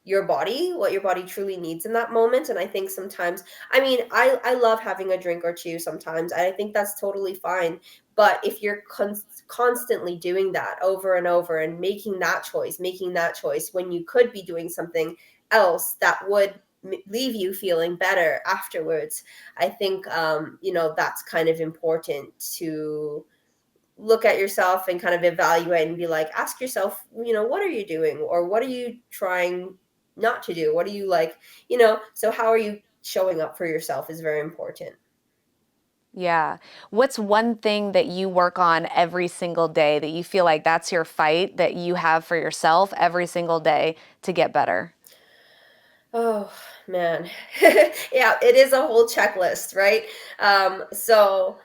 your body, what your body truly needs in that moment. And I think sometimes, I mean, I love having a drink or two sometimes. I think that's totally fine. But if you're constantly doing that over and over and making that choice when you could be doing something else that would leave you feeling better afterwards. I think, that's kind of important to look at yourself and kind of evaluate and be like, ask yourself, what are you doing, or what are you trying not to do? What are you like, so how are you showing up for yourself is very important. Yeah. What's one thing that you work on every single day that you feel like that's your fight that you have for yourself every single day to get better? Oh man. Yeah, it is a whole checklist, right? So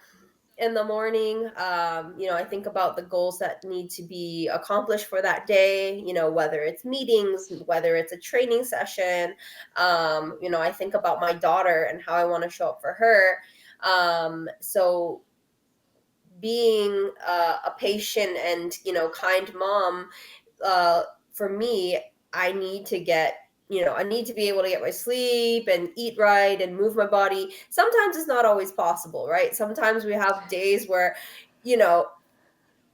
in the morning, I think about the goals that need to be accomplished for that day, whether it's meetings, whether it's a training session. I think about my daughter and how I want to show up for her. So being a patient and, kind mom, uh, for me, I need to get, I need to be able to get my sleep and eat right and move my body. Sometimes it's not always possible, right? Sometimes we have days where, you know,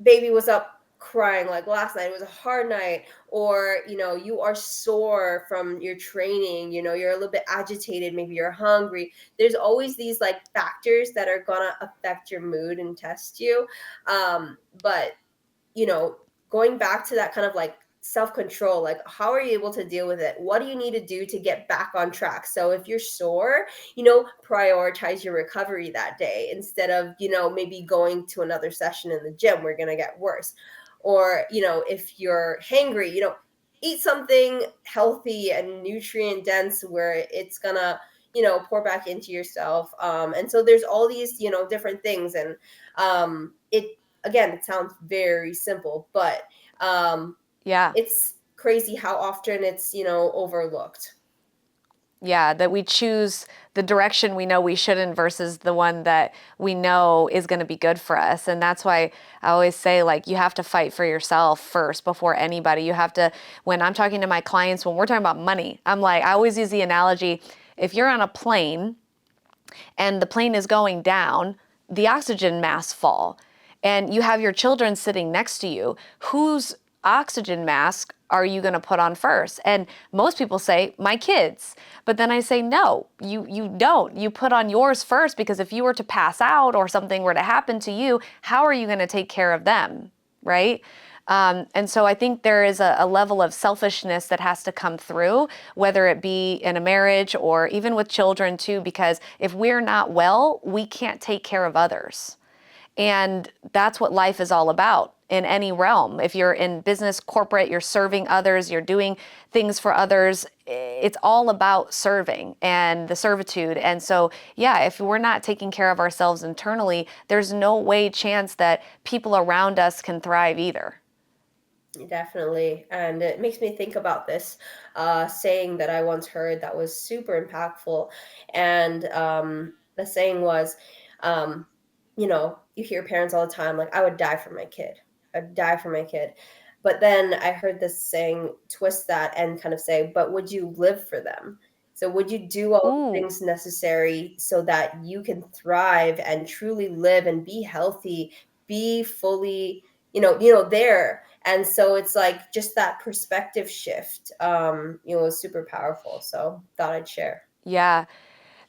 baby was up crying like last night. It was a hard night, or, you are sore from your training, you're a little bit agitated, maybe you're hungry. There's always these like factors that are gonna affect your mood and test you. But you know, going back to that kind of like self control, like how are you able to deal with it? What do you need to do to get back on track? So if you're sore, prioritize your recovery that day instead of, maybe going to another session in the gym. We're going to get worse. Or, if you're hangry, eat something healthy and nutrient dense where it's going to, pour back into yourself. And so there's all these, different things. And it again, it sounds very simple, but Yeah. it's crazy how often it's, overlooked. Yeah, that we choose the direction we know we shouldn't versus the one that we know is going to be good for us. And that's why I always say, like, you have to fight for yourself first before anybody. You have to, when I'm talking to my clients, when we're talking about money, I'm like, I always use the analogy, if you're on a plane and the plane is going down, the oxygen masks fall. And you have your children sitting next to you. Whose oxygen mask are you going to put on first? And most people say, my kids. But then I say, no, you don't. You put on yours first, because if you were to pass out or something were to happen to you, how are you going to take care of them? Right? And so I think there is a level of selfishness that has to come through, whether it be in a marriage or even with children too, because if we're not well, we can't take care of others. And that's what life is all about in any realm. If you're in business, corporate, you're serving others, you're doing things for others, it's all about serving and the servitude. And so, yeah, if we're not taking care of ourselves internally, there's no way, chance that people around us can thrive either. Definitely. And it makes me think about this saying that I once heard that was super impactful. And the saying was, you hear parents all the time, like, I would die for my kid. I'd die for my kid. But then I heard this saying twist that and kind of say, but would you live for them? So would you do all the Ooh, things necessary so that you can thrive and truly live and be healthy, be fully, there. And so it's like just that perspective shift, is super powerful. So thought I'd share. yeah.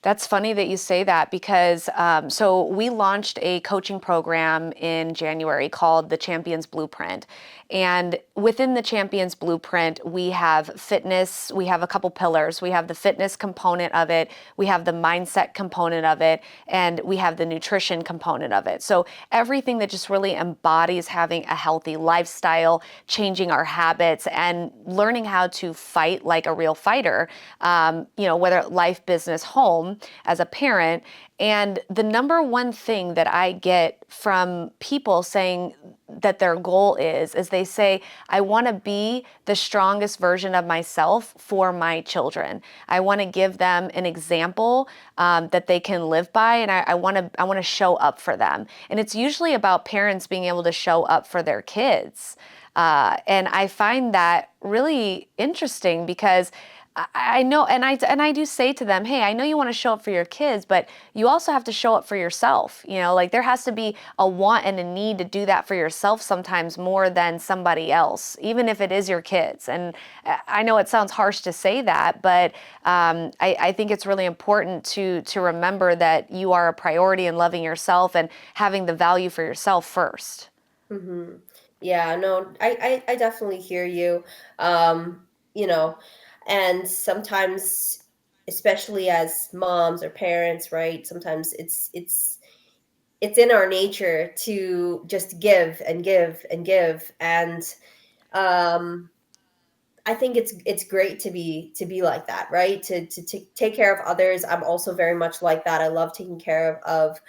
That's funny that you say that because so we launched a coaching program in January called the Champions Blueprint. And within the Champions Blueprint, we have fitness, we have a couple pillars. We have the fitness component of it, we have the mindset component of it, and we have the nutrition component of it. So everything that just really embodies having a healthy lifestyle, changing our habits, and learning how to fight like a real fighter, whether life, business, home as a parent. And the number one thing that I get from people saying that their goal is they say, I want to be the strongest version of myself for my children. I want to give them an example that they can live by, and I want to show up for them. And it's usually about parents being able to show up for their kids. And I find that really interesting because I know, and I do say to them, hey, I know you want to show up for your kids, but you also have to show up for yourself. Like there has to be a want and a need to do that for yourself sometimes more than somebody else, even if it is your kids. And I know it sounds harsh to say that, but I think it's really important to remember that you are a priority in loving yourself and having the value for yourself first. Hmm. Yeah, no, I definitely hear you. Um, you know, and sometimes, especially as moms or parents, right? Sometimes it's in our nature to just give and give and give, and um, I think it's great to be like that, right? To take care of others. I'm also very much like that. I love taking care of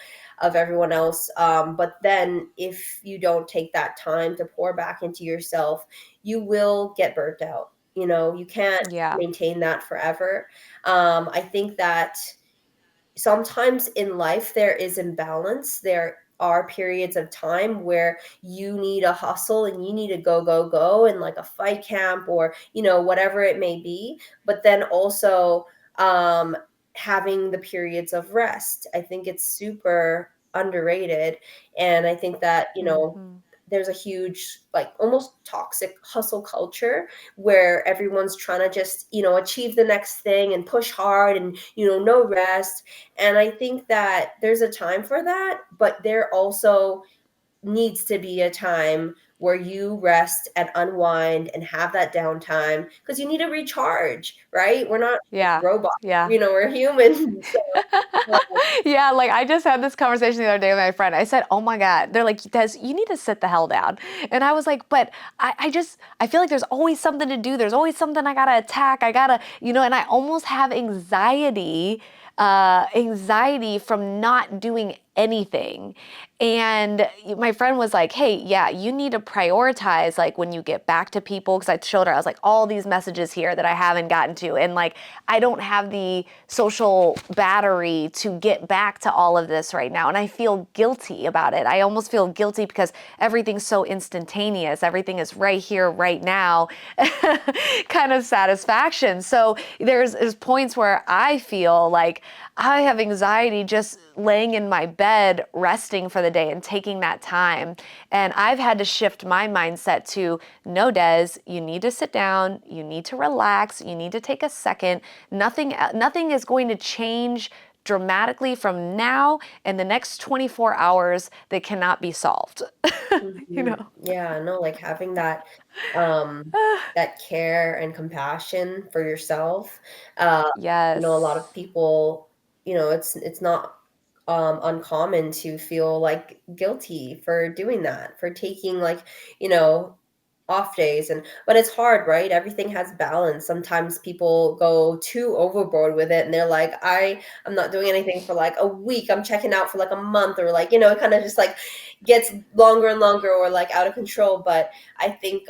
everyone else. But then if you don't take that time to pour back into yourself, you will get burnt out. You can't Yeah. maintain that forever. I think that sometimes in life there is imbalance. There are periods of time where you need a hustle and you need to go go go in like a fight camp or whatever it may be, but then also um having the periods of rest. I think it's super underrated, and I think that Hmm. there's a huge, like, almost toxic hustle culture where everyone's trying to just achieve the next thing and push hard and no rest. And I think that there's a time for that, but there also needs to be a time where you rest and unwind and have that downtime because you need to recharge, right? We're not like Yeah. robots, Yeah. we're humans. So, Yeah, like I just had this conversation the other day with my friend. I said, "Oh my God," they're like, "Des, you need to sit the hell down." And I was like, "But I feel like there's always something to do. There's always something I gotta attack. I gotta, and I almost have anxiety from not doing anything." And my friend was like, "Hey, yeah, you need to prioritize like when you get back to people." Because I showed her, I was like, all these messages here that I haven't gotten to, and like I don't have the social battery to get back to all of this right now. And I feel guilty about it. I almost feel guilty because everything's so instantaneous. Everything is right here, right now, kind of satisfaction. So there's points where I feel like I have anxiety just laying in my bed, resting for the day and taking that time. And I've had to shift my mindset to no, Des, you need to sit down, you need to relax, you need to take a second. Nothing is going to change dramatically from now and the next 24 hours that cannot be solved. you mhm. know? Yeah, no, like having um that care and compassion for yourself. A lot of Yes. people, it's not uncommon to feel like guilty for doing that, for taking, like, you know, off days. And but it's hard, right? Everything has balance. Sometimes people go too overboard with it and they're like, I'm not doing anything for like a week, I'm checking out for like a month, or like, it kind of just like gets longer and longer, or like out of control. But I think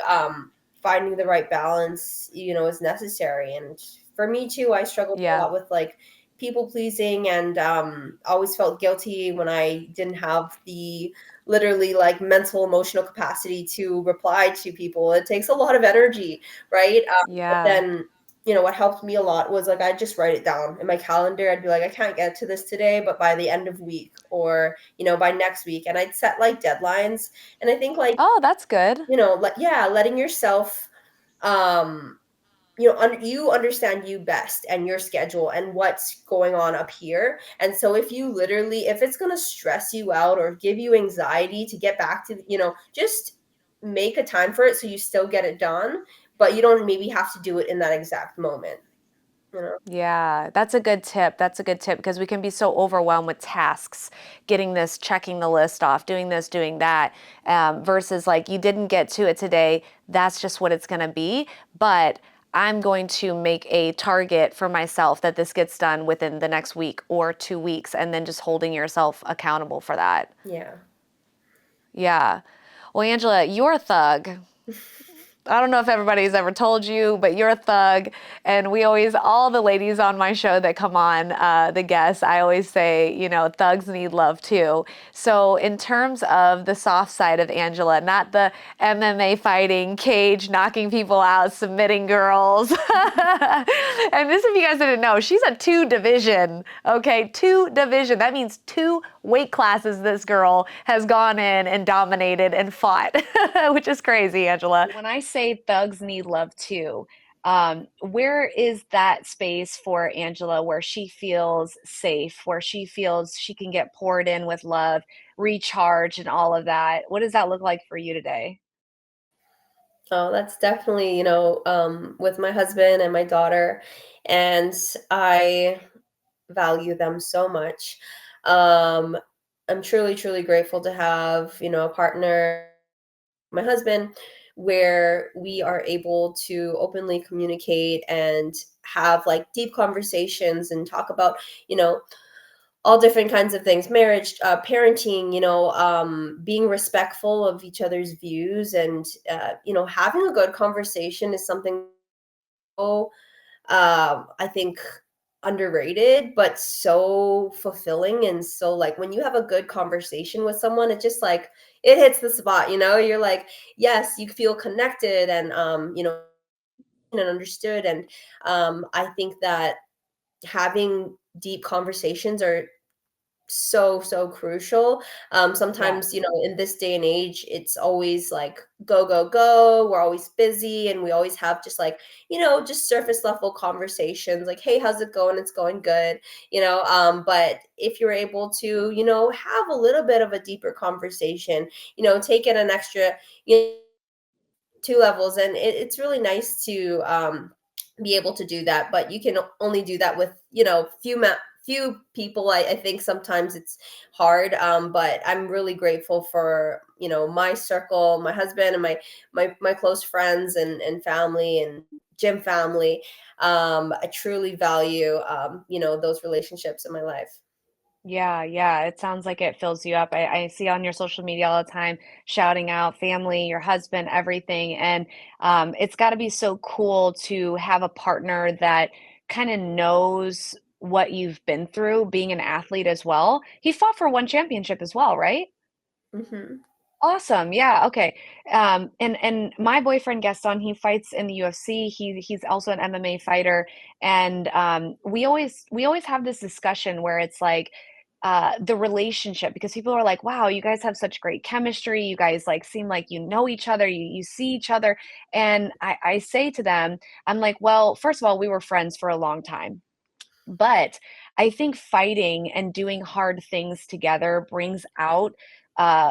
finding the right balance, is necessary. And for me too, I struggled a Yeah. lot with like people pleasing, and always felt guilty when I didn't have the literally like mental emotional capacity to reply to people. It takes a lot of energy, right? But Yeah. then what helped me a lot was like I just write it down in my calendar. I'd be like, I can't get to this today, but by the end of week, or by next week. And I'd set like deadlines. And I think, like, Oh, that's good. yeah, letting yourself um you understand you best and your schedule and what's going on up here. And so if it's going to stress you out or give you anxiety to get back to, just make a time for it so you still get it done, but you don't maybe have to do it in that exact moment. Yeah, that's a good tip. That's a good tip because we can be so overwhelmed with tasks, getting this, checking the list off, doing this, doing that, versus like you didn't get to it today. That's just what it's going to be. But I'm going to make a target for myself that this gets done within the next week or 2 weeks, and then just holding yourself accountable for that. Yeah. Yeah. Well, Angela, you're a thug. I don't know if everybody's ever told you, but you're a thug. And we always, all the ladies on my show that come on, the guests, I always say, you know, thugs need love too. So, in terms of the soft side of Angela, not the MMA fighting, cage, knocking people out, submitting girls. And this, if you guys didn't know, she's a two division, okay? Two division. That means two weight classes this girl has gone in and dominated and fought, which is crazy, Angela. When I say thugs need love too, where is that space for Angela where she feels safe, where she feels she can get poured in with love, recharge, and all of that? What does that look like for you today? Oh, that's definitely, with my husband and my daughter, and I value them so much. Um, I'm truly, truly grateful to have, a partner, my husband, where we are able to openly communicate and have like deep conversations and talk about, you know, all different kinds of things, marriage, parenting, being respectful of each other's views, and having a good conversation is something, so I think, underrated, but so fulfilling. And so, like, when you have a good conversation with someone, it just like it hits the spot. You're like, yes, you feel connected, and and understood. And I think that having deep conversations are so, so crucial. Yeah. Sometimes, in this day and age, it's always like go, go, go. We're always busy, and we always have just like, just surface level conversations like, hey, how's it going? It's going good. But if you're able to, have a little bit of a deeper conversation, take it an extra, you know, two levels, and it's really nice to be able to do that. But you can only do that with few people. I think sometimes it's hard, but I'm really grateful for my circle, my husband, and my close friends and family and gym family. I truly value those relationships in my life. Yeah, yeah. It sounds like it fills you up. I see on your social media all the time shouting out family, your husband, everything. And it's got to be so cool to have a partner that kind of knows what you've been through being an athlete as well. He fought for one championship as well, right? Hmm. Awesome. Yeah. Okay. And my boyfriend Gaston, he fights in the UFC. He's also an MMA fighter, and we always have this discussion where it's like the relationship, because people are like, "Wow, you guys have such great chemistry. You guys like seem like you know each other. You see each other." And I say to them, I'm like, "Well, first of all, we were friends for a long time." But I think fighting and doing hard things together brings out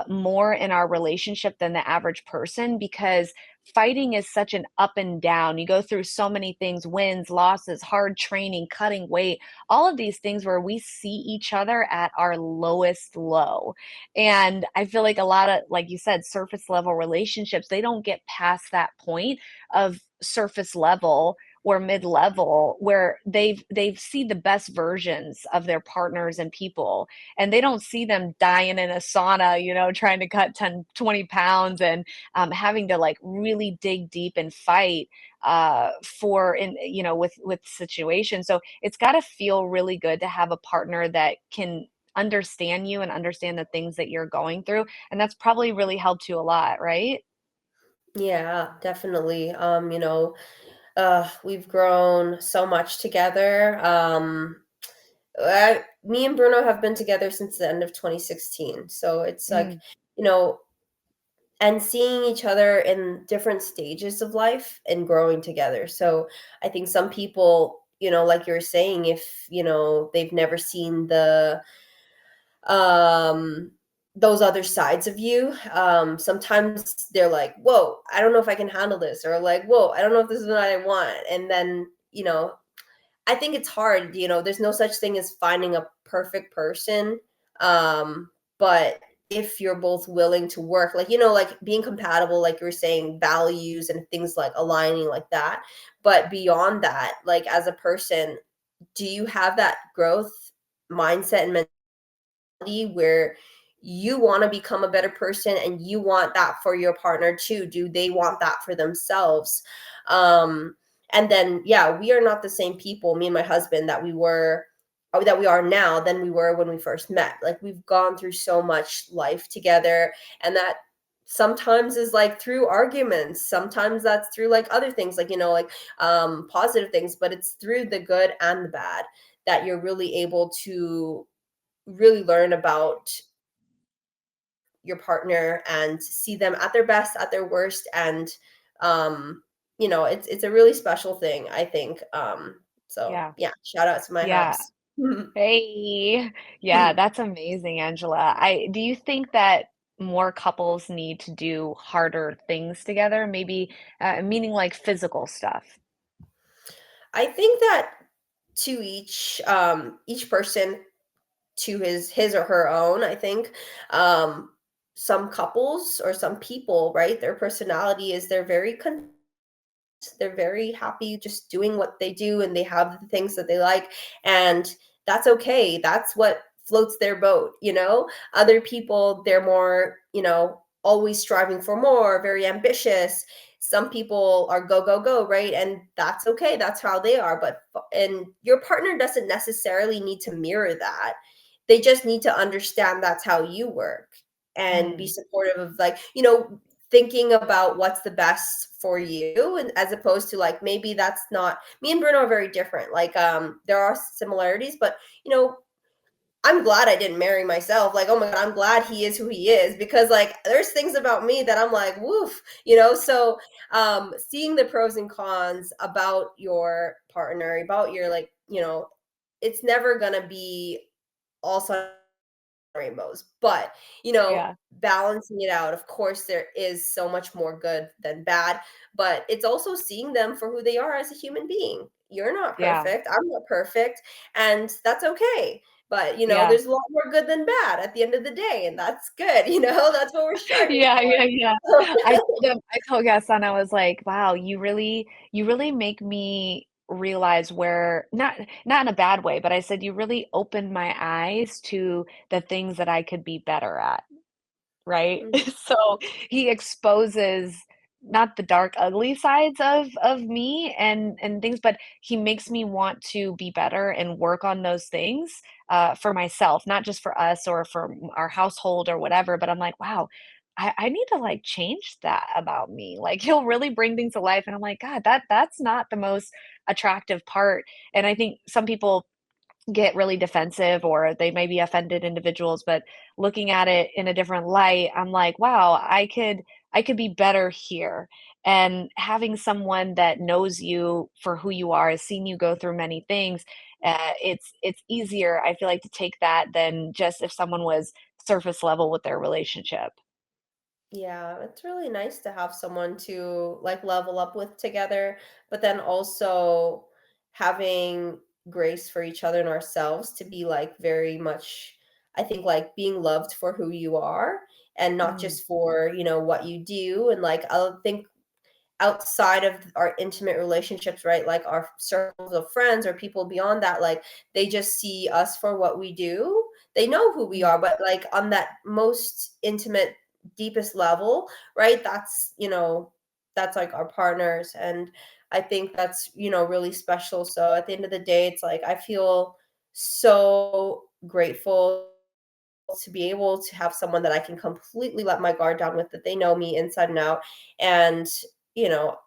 more in our relationship than the average person, because fighting is such an up and down. You go through so many things, wins, losses, hard training, cutting weight, all of these things where we see each other at our lowest low. And I feel like a lot of, like you said, surface level relationships, they don't get past that point of surface level or mid-level where they've seen the best versions of their partners and people, and they don't see them dying in a sauna, trying to cut 10, 20 pounds, and having to like really dig deep and fight for in with situations. So it's got to feel really good to have a partner that can understand you and understand the things that you're going through, and that's probably really helped you a lot, right? Yeah, definitely. We've grown so much together. Me and Bruno have been together since the end of 2016. So it's like, Mm. you know, and seeing each other in different stages of life and growing together. So I think some people, like you were saying, if, they've never seen um those other sides of you, sometimes they're like, whoa, I don't know if I can handle this, or like, whoa, I don't know if this is what I want. And then, I think it's hard, there's no such thing as finding a perfect person. But if you're both willing to work, like, like being compatible, like you were saying, values and things like aligning like that. But beyond that, like as a person, do you have that growth mindset and mentality where you want to become a better person and you want that for your partner too? Do they want that for themselves? Um, and then, yeah, we are not the same people, me and my husband, that we were, or that we are now than we were when we first met. Like, we've gone through so much life together, and that sometimes is like through arguments, sometimes that's through like other things, like, like positive things, but it's through the good and the bad that you're really able to really learn about your partner and see them at their best, at their worst, and um it's a really special thing, I think. So Yeah. yeah, shout out to my Yeah. hubs. Hey. Yeah, that's amazing, Angela. I do you think that more couples need to do harder things together? Maybe meaning like physical stuff. I think that to each person, to his or her own, I think. Some couples or some people, right, their personality is they're very happy just doing what they do, and they have the things that they like, and that's okay. That's what floats their boat, other people, they're more, always striving for more, very ambitious. Some people are go go go, right, and that's okay, that's how they are. But and your partner doesn't necessarily need to mirror that. They just need to understand that's how you work, and be Mm, supportive of, like, thinking about what's the best for you, and as opposed to, like, maybe that's not me. And Bruno are very different. Like, there are similarities, but you know I'm glad I didn't marry myself. Like, oh my god, I'm glad he is who he is, because like there's things about me that I'm like, woof, so seeing the pros and cons about your partner, about your, like, it's never gonna be all rainbows, but yeah. balancing it out. Of course, there is so much more good than bad, but it's also seeing them for who they are as a human being. You're not Yeah. perfect, I'm not perfect, and that's okay. But Yeah. there's a lot more good than bad at the end of the day, and that's good. That's what we're striving Yeah, for. yeah, yeah. I told Gaston, I was like, "Wow, you really make me realize where not in a bad way, but I said, "You really opened my eyes to the things that I could be better at." Right? Mhm. So, he exposes not the dark, ugly sides of me and things, but he makes me want to be better and work on those things, for myself, not just for us or for our household or whatever, but I'm like, "Wow, I need to, like, change that about me." Like, he'll really bring things to life, and I'm like, "God, that's not the most attractive part." And I think some people get really defensive or they may be offended individuals, but looking at it in a different light, I'm like, wow, I could be better here. And having someone that knows you for who you are, has seen you go through many things, it's easier, I feel like, to take that than just if someone was surface level with their relationship. Yeah, it's really nice to have someone to like level up with together, but then also having grace for each other and ourselves to be like very much, I think, like being loved for who you are, and not Mm, just for, what you do. And like, I think outside of our intimate relationships, right? Like our circles of friends or people beyond that, like they just see us for what we do. They know who we mm, are, but like on that most intimate, deepest level, right? That's like our partners. And I think that's, really special. So at the end of the day, it's like I feel so grateful to be able to have someone that I can completely let my guard down with, that they know me inside and out. And, you know,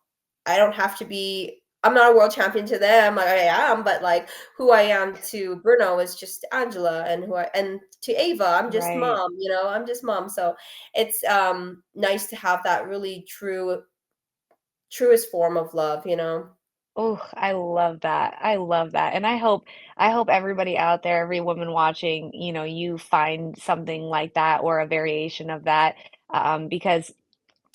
I don't have to be, I'm not a world champion to them, like I am, but like who I am to Bruno is just Angela, and and to Ava, I'm just right. mom, I'm just mom. So it's nice to have that really truest form of love. Oh, I love that. I love that. And I hope everybody out there, every woman watching, you find something like that or a variation of that. Because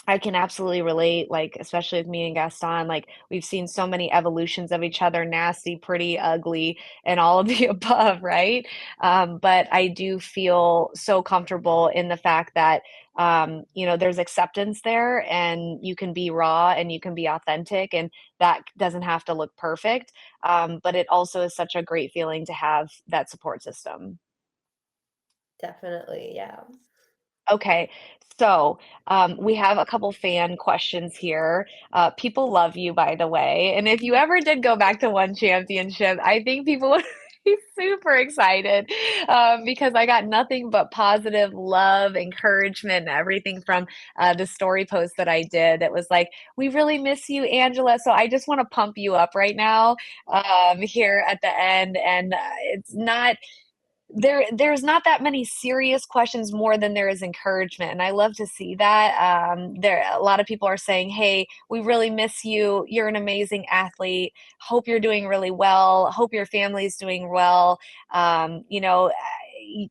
I can absolutely relate, like, especially with me and Gaston, like, we've seen so many evolutions of each other, nasty, pretty, ugly, and all of the above, right? But I do feel so comfortable in the fact that, there's acceptance there and you can be raw and you can be authentic, and that doesn't have to look perfect. But it also is such a great feeling to have that support system. Definitely, yeah. Okay, so we have a couple fan questions here. People love you, by the way. And if you ever did go back to one championship, I think people would be super excited because I got nothing but positive love, encouragement, and everything from the story post that I did. It was like, we really miss you, Angela. So I just want to pump you up right now here at the end. And it's not there's not that many serious questions more than there is encouragement, and I love to see that. There a lot of people are saying, hey, we really miss you, you're an amazing athlete, hope you're doing really well, hope your family's doing well.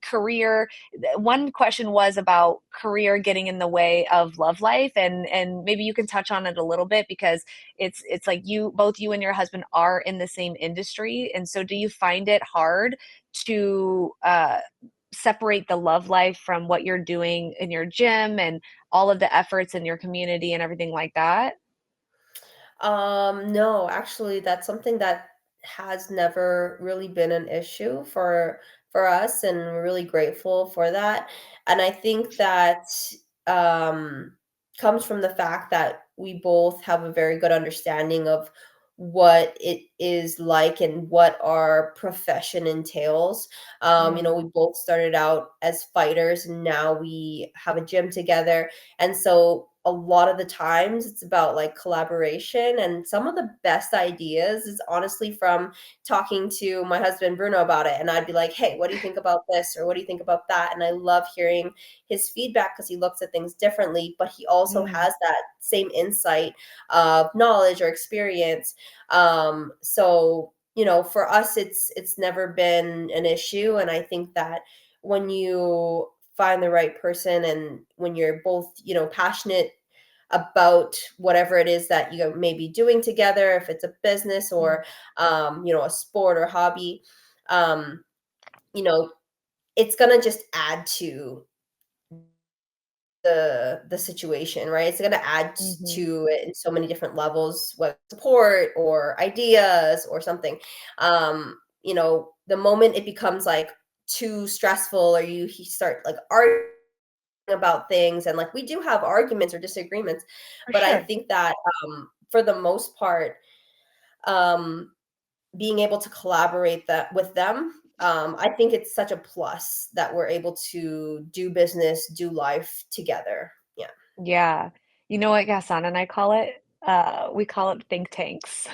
Career, one question was about career getting in the way of love life, and maybe you can touch on it a little bit because it's like you and your husband are in the same industry, and so do you find it hard to separate the love life from what you're doing in your gym and all of the efforts in your community and everything like that? No, actually, that's something that has never really been an issue for us, and we're really grateful for that. And I think that um, comes from the fact that we both have a very good understanding of what it is like and what our profession entails. Mm, We both started out as fighters, and now we have a gym together, and so a lot of the times it's about like collaboration, and some of the best ideas is honestly from talking to my husband Bruno about it, and I'd be like, hey, what do you think about this, or what do you think about that? And I love hearing his feedback because he looks at things differently, but he also mm, has that same insight of knowledge or experience. For us, it's never been an issue, and I think that when you find the right person, and when you're both, passionate about whatever it is that you may be doing together, if it's a business mm, or a sport or hobby, um, you know, it's gonna just add to the situation, right? It's gonna add mhm. to it in so many different levels, whether support or ideas or something. The moment it becomes like too stressful, or you start like arguing about things, and like we do have arguments or disagreements, For but I sure. think that for the most part, um being able to collaborate that with them, I think it's such a plus that we're able to do business, do life together. Yeah. Yeah. You know what, Gaston and I call it? We call it think tanks.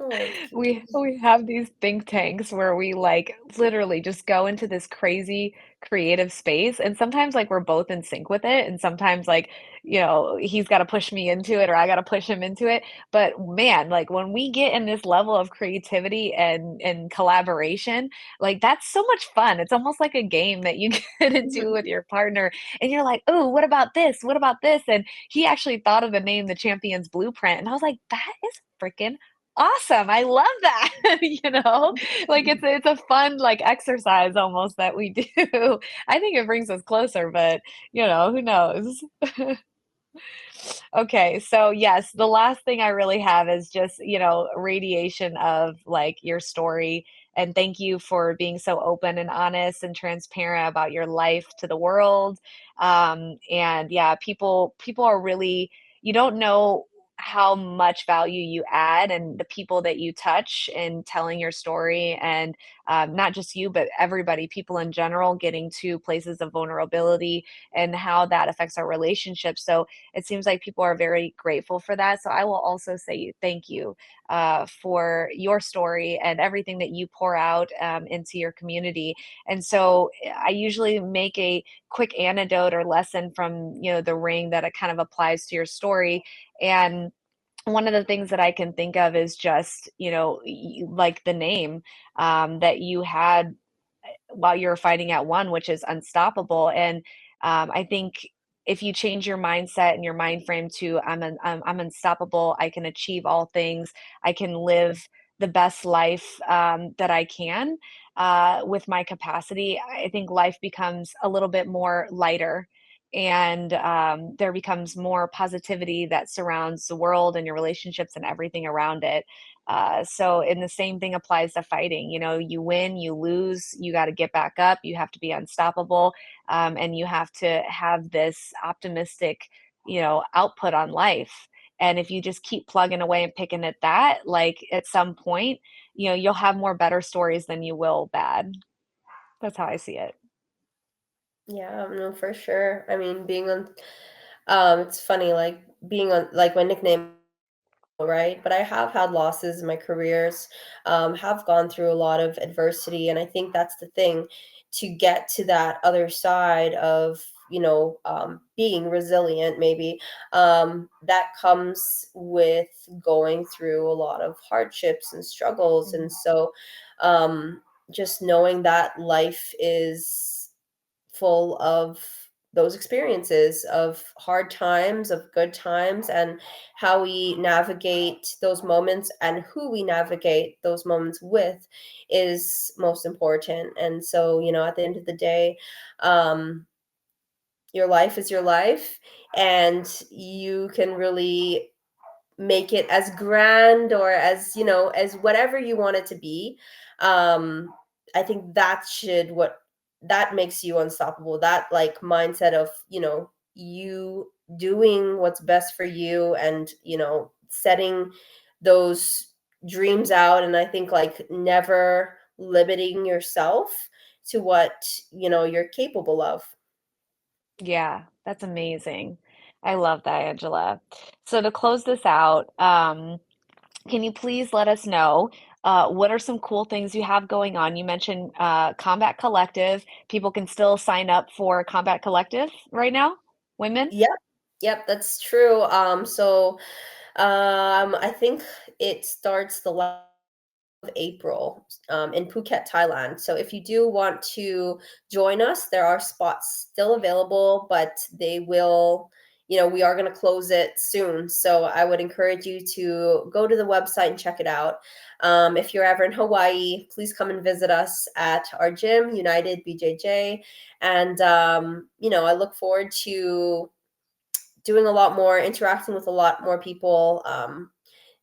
Oh, that's cute. We have these think tanks where we like literally just go into this crazy creative space, and sometimes like we're both in sync with it, and sometimes like he's got to push me into it or I got to push him into it. But man, like when we get in this level of creativity and collaboration, like that's so much fun. It's almost like a game that you get into with your partner, and you're like, oh, what about this, what about this? And he actually thought of the name The Champions Blueprint, and I was like, that is freaking awesome. I love that. Like it's a fun like exercise almost that we do. I think it brings us closer, but who knows? Okay, so yes, the last thing I really have is just, radiation of like your story. And thank you for being so open and honest and transparent about your life to the world. And yeah, people are really, you don't know how much value you add and the people that you touch in telling your story, and not just you but everybody, people in general, getting to places of vulnerability and how that affects our relationships. So it seems like people are very grateful for that. So I will also say thank you for your story and everything that you pour out into your community. And so I usually make a quick anecdote or lesson from the ring that it kind of applies to your story. And one of the things that I can think of is just like the name that you had while you're fighting at one, which is unstoppable. And I think if you change your mindset and your mind frame to I'm unstoppable, I can achieve all things, I can live the best life that I can with my capacity, I think life becomes a little bit more lighter. and there becomes more positivity that surrounds the world and your relationships and everything around it. And the same thing applies to fighting. You know, you win, you lose, you got to get back up, you have to be unstoppable, and you have to have this optimistic, output on life. And if you just keep plugging away and picking at that, like at some point, you'll have more better stories than you will bad. That's how I see it. Yeah, no, for sure. I mean, being on, it's funny, like being on, like my nickname, right? But I have had losses in my careers, have gone through a lot of adversity, and I think that's the thing, to get to that other side of, being resilient. Maybe that comes with going through a lot of hardships and struggles, and so um, just knowing that life is full of those experiences of hard times, of good times, and how we navigate those moments and who we navigate those moments with is most important. And so, at the end of the day, um, your life is your life, and you can really make it as grand or as as whatever you want it to be. I think that makes you unstoppable, that like mindset of you doing what's best for you, and setting those dreams out, and I think like never limiting yourself to what you're capable of. Yeah, that's amazing. I love that, Angela. So to close this out, can you please let us know what are some cool things you have going on? You mentioned Combat Collective. People can still sign up for Combat Collective right now, women? Yep, yep, that's true. I think it starts the last of April, in Phuket, Thailand. So if you do want to join us, there are spots still available, but we are going to close it soon. So I would encourage you to go to the website and check it out. If you're ever in Hawaii, please come and visit us at our gym, United BJJ. And, I look forward to doing a lot more, interacting with a lot more people.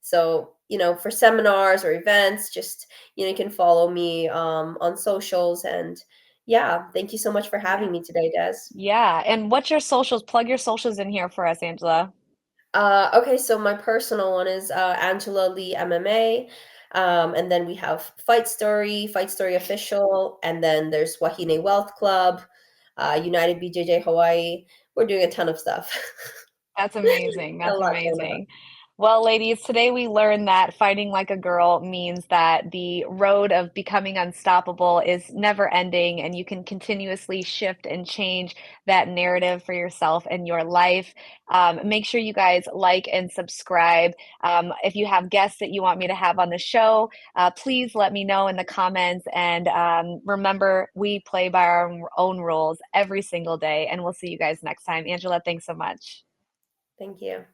So, for seminars or events, just, you can follow me on socials. And yeah, thank you so much for having Yeah. me today, Des. Yeah. And what's your socials? Plug your socials in here for us, Angela. Okay, so my personal one is Angela Lee MMA. And then we have Fight Story Official, and then there's Wahine Wealth Club, United BJJ Hawaii. We're doing a ton of stuff. That's amazing. A That's lot going on. amazing. Well, ladies, today we learned that fighting like a girl means that the road of becoming unstoppable is never ending, and you can continuously shift and change that narrative for yourself and your life. Make sure you guys like and subscribe. If you have guests that you want me to have on the show, please let me know in the comments. And remember, we play by our own rules every single day, and we'll see you guys next time. Angela, thanks so much. Thank you.